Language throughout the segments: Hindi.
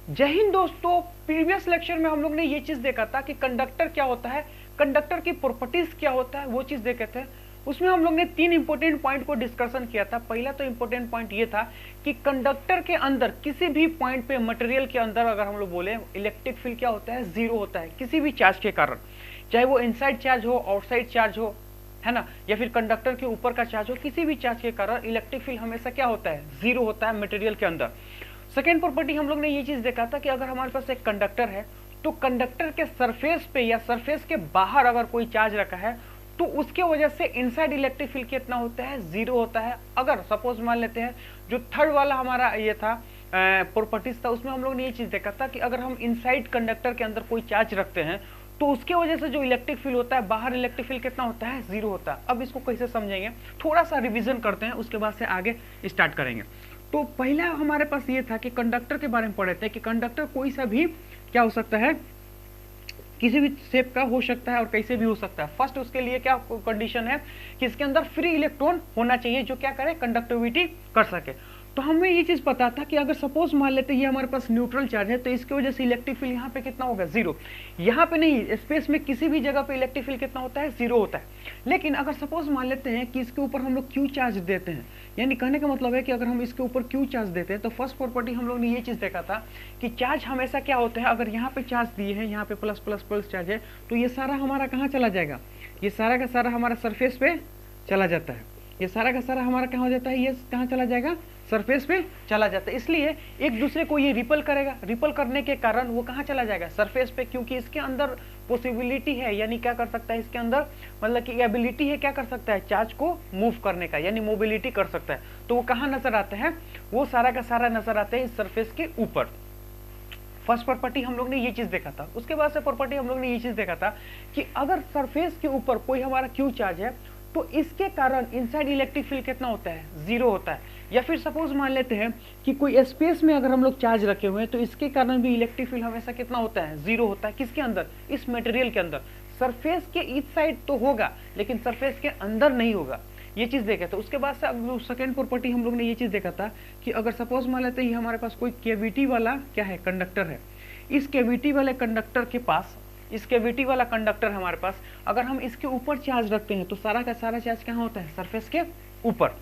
जय हिंद दोस्तों। प्रीवियस लेक्चर में हम लोग ने ये चीज देखा था कि कंडक्टर क्या होता है, कंडक्टर की प्रॉपर्टीज क्या होता है, वो चीज देखे थे। उसमें हम लोग ने 3 इंपॉर्टेंट पॉइंट को डिस्कशन किया था। पहला तो इंपॉर्टेंट पॉइंट ये था कि कंडक्टर के अंदर किसी भी पॉइंट पे मटेरियल के अंदर अगर हम लोग बोले इलेक्ट्रिक फील्ड क्या होता है, जीरो होता है किसी भी चार्ज के कारण, चाहे वो इनसाइड चार्ज हो आउटसाइड चार्ज हो, है ना, या फिर कंडक्टर के ऊपर का चार्ज हो, किसी भी चार्ज के कारण इलेक्ट्रिक फील्ड हमेशा क्या होता है, जीरो होता है मटेरियल के अंदर। सेकेंड प्रॉपर्टी हम लोग ने ये चीज देखा था कि अगर हमारे पास एक कंडक्टर है तो कंडक्टर के सरफेस पे या सरफेस के बाहर अगर कोई चार्ज रखा है तो उसके वजह से इनसाइड इलेक्ट्रिक फील्ड कितना होता है, जीरो होता है। अगर सपोज मान लेते हैं जो थर्ड वाला हमारा ये था प्रॉपर्टीज था, उसमें हम लोग ने ये चीज देखा था कि अगर हम इनसाइड कंडक्टर के अंदर कोई चार्ज रखते हैं तो उसके वजह से जो इलेक्ट्रिक फील्ड होता है बाहर, इलेक्ट्रिक फील्ड कितना होता है, जीरो होता है। अब इसको कैसे समझेंगे, थोड़ा सा रिवीजन करते हैं, उसके बाद से आगे स्टार्ट करेंगे। तो पहला हमारे पास ये था कि कंडक्टर के बारे में पढ़े थे कि कंडक्टर कोई सा भी क्या हो सकता है, किसी भी शेप का हो सकता है और कैसे भी हो सकता है। फर्स्ट उसके लिए क्या कंडीशन है कि इसके अंदर फ्री इलेक्ट्रॉन होना चाहिए जो क्या करे, कंडक्टिविटी कर सके। तो हमें ये चीज पता था कि अगर सपोज मान लेते हैं ये हमारे पास न्यूट्रल चार्ज है तो इसकी वजह से इलेक्ट्रिक फील्ड यहाँ पे कितना होगा, जीरो। यहाँ पे नहीं, स्पेस में किसी भी जगह पे इलेक्ट्रिक फील्ड कितना होता है, जीरो होता है। लेकिन अगर सपोज मान लेते हैं कि इसके ऊपर हम लोग क्यू चार्ज देते हैं, यानी कहने का मतलब है कि अगर हम इसके ऊपर क्यू चार्ज देते हैं तो फर्स्ट प्रॉपर्टी हम लोग ने ये चीज देखा था कि चार्ज हमेशा क्या होते हैं, अगर यहाँ पे चार्ज दिए हैं, यहाँ पे प्लस प्लस प्लस चार्ज है तो ये सारा हमारा कहाँ चला जाएगा, ये सारा का सारा हमारा सरफेस पे चला जाता है। ये सारा का सारा हमारा कहाँ हो जाता है, ये कहाँ चला जाएगा, सरफेस पे चला जाता है। इसलिए एक दूसरे को ये रिपल करेगा, रिपल करने के कारण वो कहाँ चला जाएगा, सरफेस पे, क्योंकि इसके अंदर पॉसिबिलिटी है, यानी क्या कर सकता है इसके अंदर, मतलब कि एबिलिटी है, क्या कर सकता है, चार्ज को मूव करने का, यानी मोबिलिटी कर सकता है। तो वो कहाँ नजर आता है, वो सारा का सारा नजर आता है इस सरफेस के ऊपर। फर्स्ट प्रॉपर्टी हम लोग ने ये चीज देखा था। उसके बाद से प्रॉपर्टी हम लोग ने ये चीज देखा था कि अगर सरफेस के ऊपर कोई हमारा क्यू चार्ज है तो इसके कारण इनसाइड इलेक्ट्रिक फील्ड कितना होता है, जीरो होता है। या फिर सपोज मान लेते हैं कि कोई स्पेस में अगर हम लोग चार्ज रखे हुए हैं तो इसके कारण भी इलेक्ट्रिक फील्ड हमेशा कितना होता है, जीरो होता है। किसके अंदर, इस मटेरियल के अंदर। सरफेस के इस साइड तो होगा लेकिन सरफेस के अंदर नहीं होगा, ये चीज देखा था। उसके बाद से अब सेकंड प्रॉपर्टी हम लोग ने ये चीज देखा था कि अगर सपोज मान लेते हैं हमारे पास कोई कैविटी वाला क्या है, कंडक्टर है। इस कैविटी वाले कंडक्टर के पास, इस कैविटी वाला कंडक्टर हमारे पास, अगर हम इसके ऊपर चार्ज रखते हैं तो सारा का सारा चार्ज कहाँ होता है, सरफेस के ऊपर।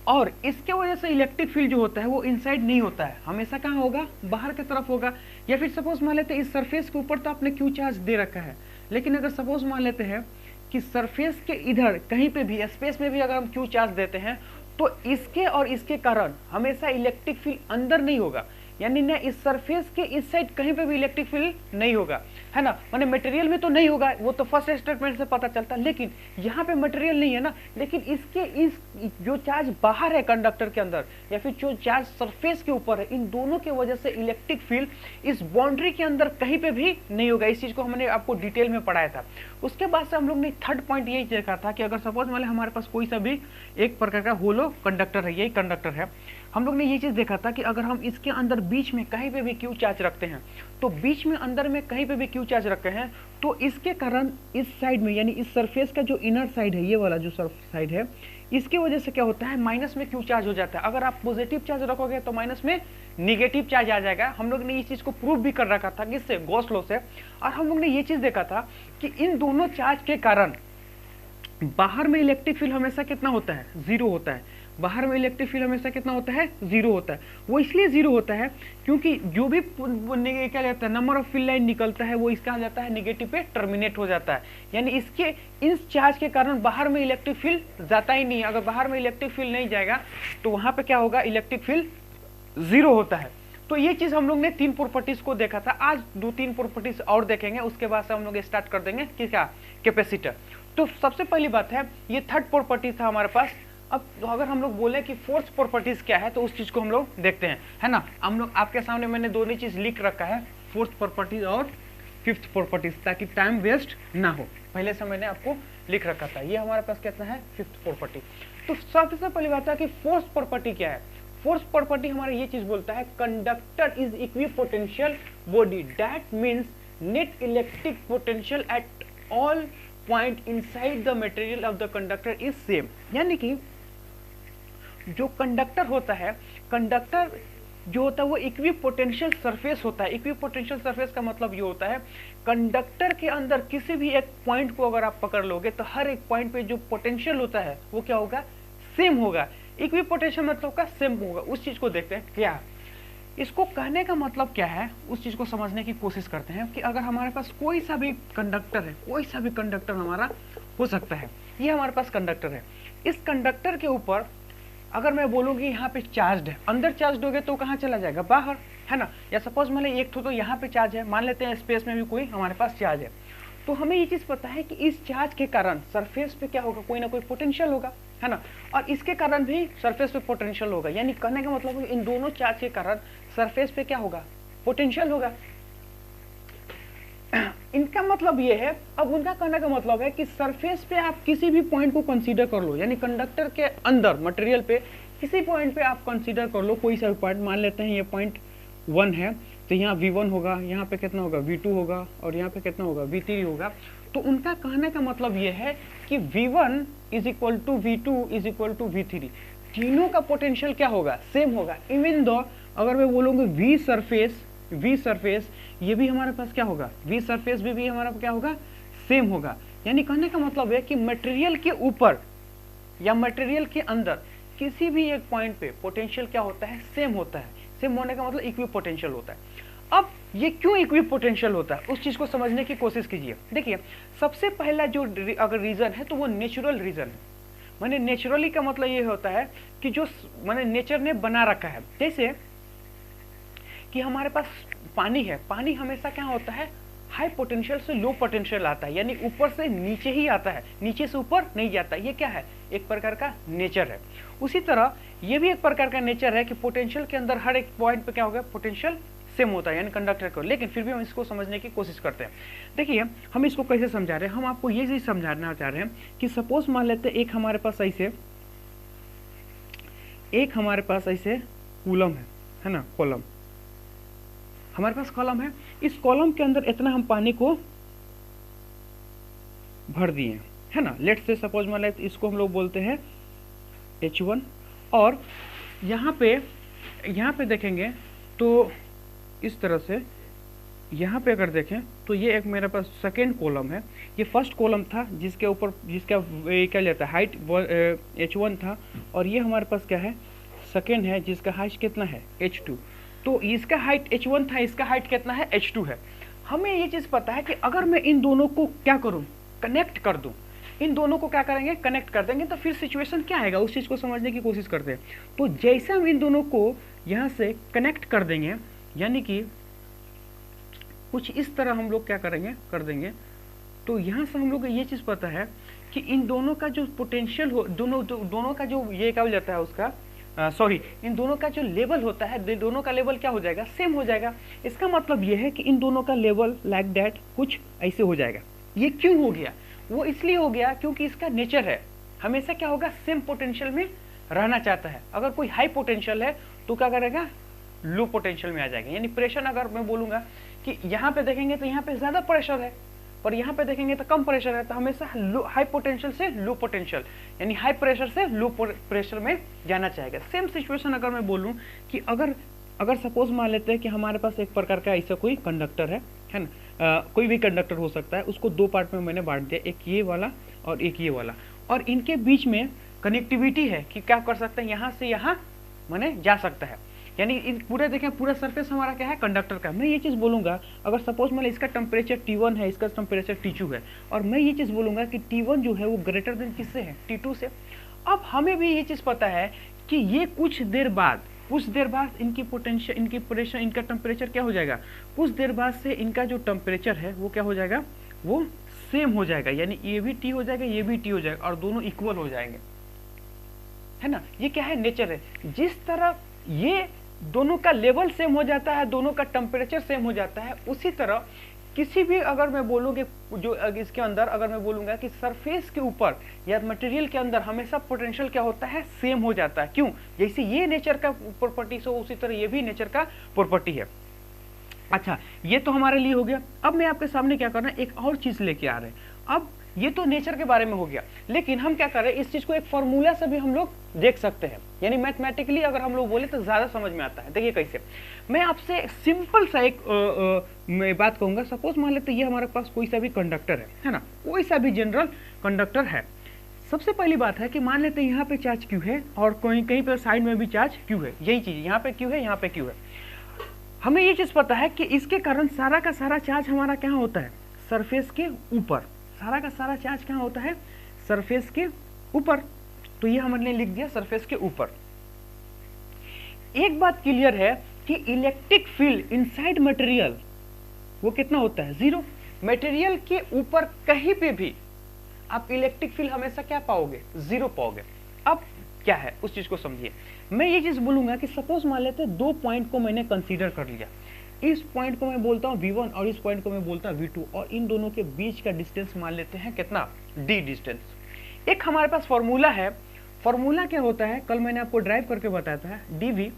और इसके वजह से इलेक्ट्रिक फील्ड जो होता है वो इनसाइड नहीं होता है, हमेशा कहाँ होगा, बाहर की तरफ होगा। या फिर सपोज मान लेते हैं इस सरफेस के ऊपर तो आपने क्यू चार्ज दे रखा है, लेकिन अगर सपोज मान लेते हैं कि सरफेस के इधर कहीं पे भी, स्पेस में भी अगर हम क्यू चार्ज देते हैं तो इसके और इसके कारण हमेशा इलेक्ट्रिक फील्ड अंदर नहीं होगा, यानी ना इस सरफेस के इस साइड कहीं पे भी इलेक्ट्रिक फील्ड नहीं होगा, है ना, माने मटेरियल में तो नहीं होगा, वो तो फर्स्ट स्टेटमेंट से पता चलता। लेकिन यहाँ पे मटेरियल नहीं है ना, लेकिन इसके इस जो चार्ज बाहर है कंडक्टर के अंदर या फिर जो चार्ज सरफेस के ऊपर है, इन दोनों के वजह से इलेक्ट्रिक फील्ड इस बाउंड्री के अंदर कहीं पे भी नहीं होगा। इस चीज को हमने आपको डिटेल में पढ़ाया था। उसके बाद से हम लोग ने थर्ड पॉइंट यही देखा था कि अगर सपोज मान हमारे पास कोई सा भी एक प्रकार का होलो कंडक्टर है, यही कंडक्टर है, हम लोग ने ये चीज देखा था कि अगर हम इसके अंदर बीच में कहीं पे भी क्यू चार्ज रखते हैं तो बीच में अंदर में कहीं पे भी क्यू चार्ज रखे हैं तो इसके कारण इस साइड में, यानी इस सरफेस का जो इनर साइड है, ये वाला जो साइड है, इसकी वजह से क्या होता है, माइनस में क्यू चार्ज हो जाता है। अगर आप पॉजिटिव चार्ज रखोगे तो माइनस में निगेटिव चार्ज आ जाएगा। हम लोग ने इस चीज को प्रूव भी कर रखा था किससे, गॉस लॉ से। और हम लोग ने ये चीज देखा था कि इन दोनों चार्ज के कारण बाहर में इलेक्ट्रिक फील्ड हमेशा कितना होता है, जीरो होता है। बाहर में इलेक्ट्रिक फील्ड हमेशा कितना होता है, जीरो होता है। वो इसलिए जीरो होता है क्योंकि जो भी क्या कहता है, नंबर ऑफ फील्ड लाइन निकलता है वो इसका आ जाता है निगेटिव पे टर्मिनेट हो जाता है, यानी इसके इस चार्ज के कारण बाहर में इलेक्ट्रिक फील्ड जाता ही नहीं है। अगर बाहर में इलेक्ट्रिक फील्ड नहीं जाएगा तो वहां पे क्या होगा, इलेक्ट्रिक फील्ड जीरो होता है। तो ये चीज हम लोग ने 3 प्रॉपर्टीज को देखा था। आज 2-3 प्रॉपर्टीज और देखेंगे, उसके बाद से हम लोग स्टार्ट कर देंगे कि क्या, कैपेसिटर। तो सबसे पहली बात है, ये थर्ड प्रॉपर्टी था हमारे पास। अब अगर हम लोग बोले कि फोर्थ प्रॉपर्टीज क्या है तो उस चीज को हम लोग देखते हैं, है ना। हम लोग आपके सामने मैंने दोनों चीज लिख रखा है, फोर्थ प्रॉपर्टीज और फिफ्थ प्रॉपर्टीज, ताकि टाइम वेस्ट ना हो। पहले से मैंने आपको लिख रखा था। ये हमारे पास कितना है, फिफ्थ प्रॉपर्टी। तो सबसे पहली बात है कि फोर्थ प्रॉपर्टी क्या है। फोर्थ प्रॉपर्टी हमारा ये चीज बोलता है, conductor is equipotential body, that means net electric potential at all point inside the material of the conductor is same. यानी कि जो कंडक्टर होता है, कंडक्टर जो होता है वो इक्विपोटेंशियल सरफेस होता है। इक्विपोटेंशियल सरफेस का मतलब ये होता है कंडक्टर के अंदर किसी भी एक पॉइंट को अगर आप पकड़ लोगे तो हर एक पॉइंट पे जो पोटेंशियल होता है वो क्या होगा, सेम होगा। इक्विपोटेंशियल मतलब का सेम होगा। उस चीज को देखते हैं क्या, इसको कहने का मतलब क्या है, उस चीज को समझने की कोशिश करते हैं कि अगर हमारे पास कोई सा भी कंडक्टर है, कोई सा भी कंडक्टर हमारा हो सकता है, ये हमारे पास कंडक्टर है, इस कंडक्टर के ऊपर अगर मैं बोलूँगी यहाँ पे चार्ज है, अंदर चार्ज दोगे तो कहाँ चला जाएगा, बाहर, है ना। या सपोज मान लीजिए एक तो यहाँ पे चार्ज है, मान लेते हैं स्पेस में भी कोई हमारे पास चार्ज है, तो हमें ये चीज़ पता है कि इस चार्ज के कारण सरफेस पे क्या होगा, कोई ना कोई पोटेंशियल होगा, है ना, और इसके कारण भी सरफेस पे पोटेंशियल होगा। यानी कहने का मतलब इन दोनों चार्ज के कारण सरफेस पे क्या होगा, पोटेंशियल होगा। इनका मतलब ये है, अब उनका कहने का मतलब है कि सरफेस पे आप किसी भी पॉइंट को कंसीडर कर लो, यानी कंडक्टर के अंदर मटेरियल पे किसी पॉइंट पे आप कंसीडर कर लो कोई सा भी पॉइंट, मान लेते हैं ये पॉइंट 1 है, तो यहाँ V1 होगा, यहाँ पे कितना होगा V2 होगा, और यहाँ पे कितना होगा V3 होगा। तो उनका कहने का मतलब ये है कि V1 is equal to V2 is equal to V3, तीनों का पोटेंशियल क्या होगा, सेम होगा। इवन दो अगर मैं बोलूँगी V सरफेस ये भी हमारे पास क्या होगा, V सरफेस भी हमारा क्या होगा, सेम होगा। यानी कहने का मतलब है कि मटेरियल के ऊपर या मटेरियल के अंदर किसी भी एक पॉइंट पे पोटेंशियल क्या होता है, सेम होता है। सेम होने का मतलब इक्वी पोटेंशियल होता है। अब ये क्यों इक्वी पोटेंशियल होता है, उस चीज को समझने की कोशिश कीजिए। देखिए सबसे पहला जो अगर रीजन है तो वो नेचुरल रीजन है। माने नेचुरली का मतलब ये होता है कि जो माने नेचर ने बना रखा है। जैसे कि हमारे पास पानी है, पानी हमेशा क्या होता है, हाई पोटेंशियल से लो पोटेंशियल आता है, यानी ऊपर से नीचे ही आता है, नीचे से ऊपर नहीं जाता। ये क्या है, एक प्रकार का नेचर है। उसी तरह ये भी एक प्रकार का नेचर है कि पोटेंशियल के अंदर हर एक पॉइंट पे क्या होगा, पोटेंशियल सेम होता है, यानी कंडक्टर को। लेकिन फिर भी हम इसको समझने की कोशिश करते हैं। देखिए हम इसको कैसे समझा रहे हैं, हम आपको ये चीज समझाना चाह रहे हैं कि सपोज मान लेते हैं एक हमारे पास ऐसे कूलम है ना, कॉलम हमारे पास कॉलम है, इस कॉलम के अंदर इतना हम पानी को भर दिए, है ना। लेट्स से सपोज मान लेते इसको हम लोग बोलते हैं H1, और यहाँ पे देखेंगे तो इस तरह से यहाँ पे अगर देखें तो ये एक मेरे पास सेकेंड कॉलम है, ये फर्स्ट कॉलम था जिसके ऊपर जिसका क्या लेता है हाइट H1 था, और ये हमारे पास क्या है, सेकेंड है जिसका हाइट कितना है H2। तो इसका हाइट H1 था, इसका हाइट कितना है H2 है। हमें ये चीज पता है कि अगर मैं इन दोनों को क्या करूं, कनेक्ट कर दूं, इन दोनों को क्या करेंगे, कनेक्ट कर देंगे, तो फिर सिचुएशन क्या आएगा उस चीज को समझने की कोशिश करते हैं। तो जैसे हम इन दोनों को यहां से कनेक्ट कर देंगे, यानी कि कुछ इस तरह हम लोग क्या करेंगे, कर देंगे, तो यहां से हम लोग को ये चीज पता है कि इन दोनों का जो पोटेंशियल हो, दोनों का जो ये क्या हो जाता है उसका इन दोनों का जो लेवल होता है, दोनों का लेवल क्या हो जाएगा, सेम हो जाएगा। इसका मतलब ये है कि इन दोनों का लेवल लाइक दैट कुछ ऐसे हो जाएगा। ये क्यों हो गया, वो इसलिए हो गया क्योंकि इसका नेचर है हमेशा क्या होगा, सेम पोटेंशियल में रहना चाहता है। अगर कोई हाई पोटेंशियल है तो क्या करेगा, लो पोटेंशियल में आ जाएगा। यानी प्रेशर अगर मैं बोलूंगा कि यहाँ पे देखेंगे तो यहाँ पे ज्यादा प्रेशर है, और यहाँ पे देखेंगे तो कम प्रेशर है, तो हमेशा हाई पोटेंशियल से लो पोटेंशियल, यानी हाई प्रेशर से लो प्रेशर में जाना चाहेगा। सेम सिचुएशन अगर मैं बोलूँ कि अगर सपोज मान लेते हैं कि हमारे पास एक प्रकार का ऐसा कोई कंडक्टर है ना, कोई भी कंडक्टर हो सकता है, उसको दो पार्ट में मैंने बांट दिया, एक ये वाला और एक ये वाला, और इनके बीच में कनेक्टिविटी है कि क्या कर सकते हैं, यहाँ से यहाँ मैंने जा सकता है। यानी पूरे देखें, पूरा सरफेस हमारा क्या है, कंडक्टर का। मैं ये चीज़ बोलूँगा अगर सपोज मान इसका टेम्परेचर T1 है, इसका टेम्परेचर T2 है, और मैं ये चीज़ बोलूँगा कि T1 जो है वो ग्रेटर देन किससे है, T2 से। अब हमें भी ये चीज़ पता है कि ये कुछ देर बाद इनकी पोटेंशियल, इनकी प्रेशर, इनका टेम्परेचर क्या हो जाएगा, कुछ देर बाद से इनका जो टेम्परेचर है वो क्या हो जाएगा, वो सेम हो जाएगा। यानी ये भी T हो जाएगा, ये भी T हो जाएगा, और दोनों इक्वल हो जाएंगे, है ना। ये क्या है, नेचर है। जिस तरह ये दोनों का लेवल सेम हो जाता है, दोनों का टेम्परेचर सेम हो जाता है, उसी तरह किसी भी अगर मैं बोलूँगी जो इसके अंदर अगर मैं बोलूँगा कि सरफेस के ऊपर या मटेरियल के अंदर हमेशा पोटेंशियल क्या होता है, सेम हो जाता है। क्यों, जैसे ये नेचर का प्रॉपर्टी से उसी तरह ये भी नेचर का प्रॉपर्टी है। अच्छा, ये तो हमारे लिए हो गया। अब मैं आपके सामने क्या करना है, एक और चीज़ लेके आ रहे हैं। अब ये तो नेचर के बारे में हो गया, लेकिन हम क्या कर रहे हैं, इस चीज को एक फॉर्मूला से भी हम लोग देख सकते हैं, यानी मैथमेटिकली अगर हम लोग बोले तो ज्यादा समझ में आता है। देखिए कैसे, मैं आपसे सिंपल सा एक मैं बात कहूंगा। सपोज मान लेते ये हमारे पास कोई सा भी कंडक्टर है ना, कोई सा भी जनरल कंडक्टर है। सबसे पहली बात है कि मान लेते हैं यहाँ पे चार्ज क्यू है और कहीं पे साइड में भी चार्ज क्यू है, यही चीज यहाँ पे क्यू है, यहाँ पे क्यू है। हमें ये चीज पता है कि इसके कारण सारा का सारा चार्ज हमारा क्या होता है, सरफेस के ऊपर। सारा का सारा चार्ज क्या होता है, सरफेस के ऊपर। तो ये हमने लिख दिया सरफेस के ऊपर। एक बात क्लियर है कि इलेक्ट्रिक फील्ड इनसाइड मटेरियल वो कितना होता है, 0। मटेरियल के ऊपर कहीं पे भी आप इलेक्ट्रिक फील्ड हमेशा क्या पाओगे, 0 पाओगे। अब क्या है उस चीज को समझिए। मैं ये चीज बोलूंगा कि सपोज मान लेते हैं 2 पॉइंट को मैंने कंसीडर कर लिया। इस पॉइंट को मैं बोलता हूँ V1 और इस पॉइंट को मैं बोलता हूँ V2, और इन दोनों के बीच का डिस्टेंस मान लेते हैं कितना, d डिस्टेंस। एक हमारे पास फॉर्मूला है। फॉर्मूला क्या होता है, कल मैंने आपको ड्राइव करके बताया था, dv,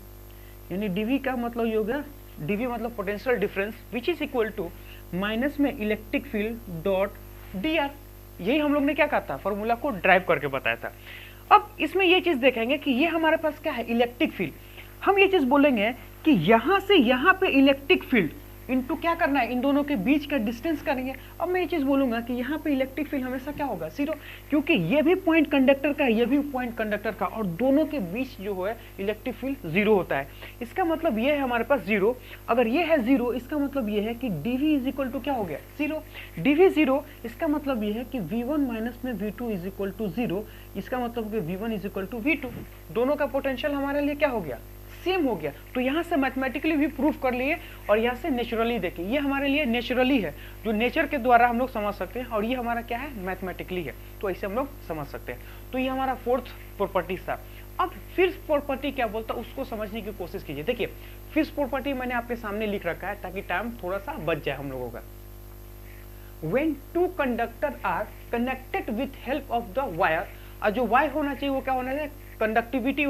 यानी dv का मतलब ये हो गया, dv मतलब potential difference, which is equal to minus में इलेक्ट्रिक फील्ड डॉट dr। यही हम लोग ने क्या कहा था, फॉर्मूला को ड्राइव करके बताया था। अब इसमें ये चीज देखेंगे कि ये हमारे पास क्या है, इलेक्ट्रिक फील्ड। हम ये चीज बोलेंगे कि यहां से यहां पे इलेक्ट्रिक फील्ड इनटू क्या करना है, इन दोनों के बीच का डिस्टेंस करेंगे। अब मैं ये चीज बोलूंगा कि यहाँ पे इलेक्ट्रिक फील्ड हमेशा क्या होगा, 0, क्योंकि ये भी पॉइंट कंडक्टर का, ये भी पॉइंट कंडक्टर का, और दोनों के बीच जो है इलेक्ट्रिक फील्ड 0 होता है। इसका मतलब ये है हमारे पास 0। अगर ये है 0, इसका मतलब ये है कि dv इज इक्वल टू क्या हो गया, 0। dv 0, इसका मतलब ये है कि v1 माइनस में v2 इज इक्वल टू 0। इसका मतलब कि v1 is equal to v2। दोनों का पोटेंशियल हमारे लिए क्या हो गया, सेम हो गया। तो यहाँ से मैथमेटिकली भी प्रूफ कर लिए और यहाँ से नेचुरली देखें। ये हमारे लिए नेचुरली है, जो नेचर के द्वारा हम लोग समझ सकते हैं, और ये हमारा क्या है, मैथमेटिकली है। तो ऐसे हम लोग समझ सकते हैं। तो ये हमारा 4th प्रॉपर्टी था। अब फिफ्थ प्रॉपर्टी क्या बोलता है उसको समझने की कोशिश कीजिए। देखिए फिफ्थ प्रॉपर्टी मैंने आपके सामने लिख रखा है ताकि टाइम थोड़ा सा बच जाए हम लोगों का। When two conductor are connected with help of the wire, जो वायर होना चाहिए वो क्या होना चाहिए, कंडक्टिविटी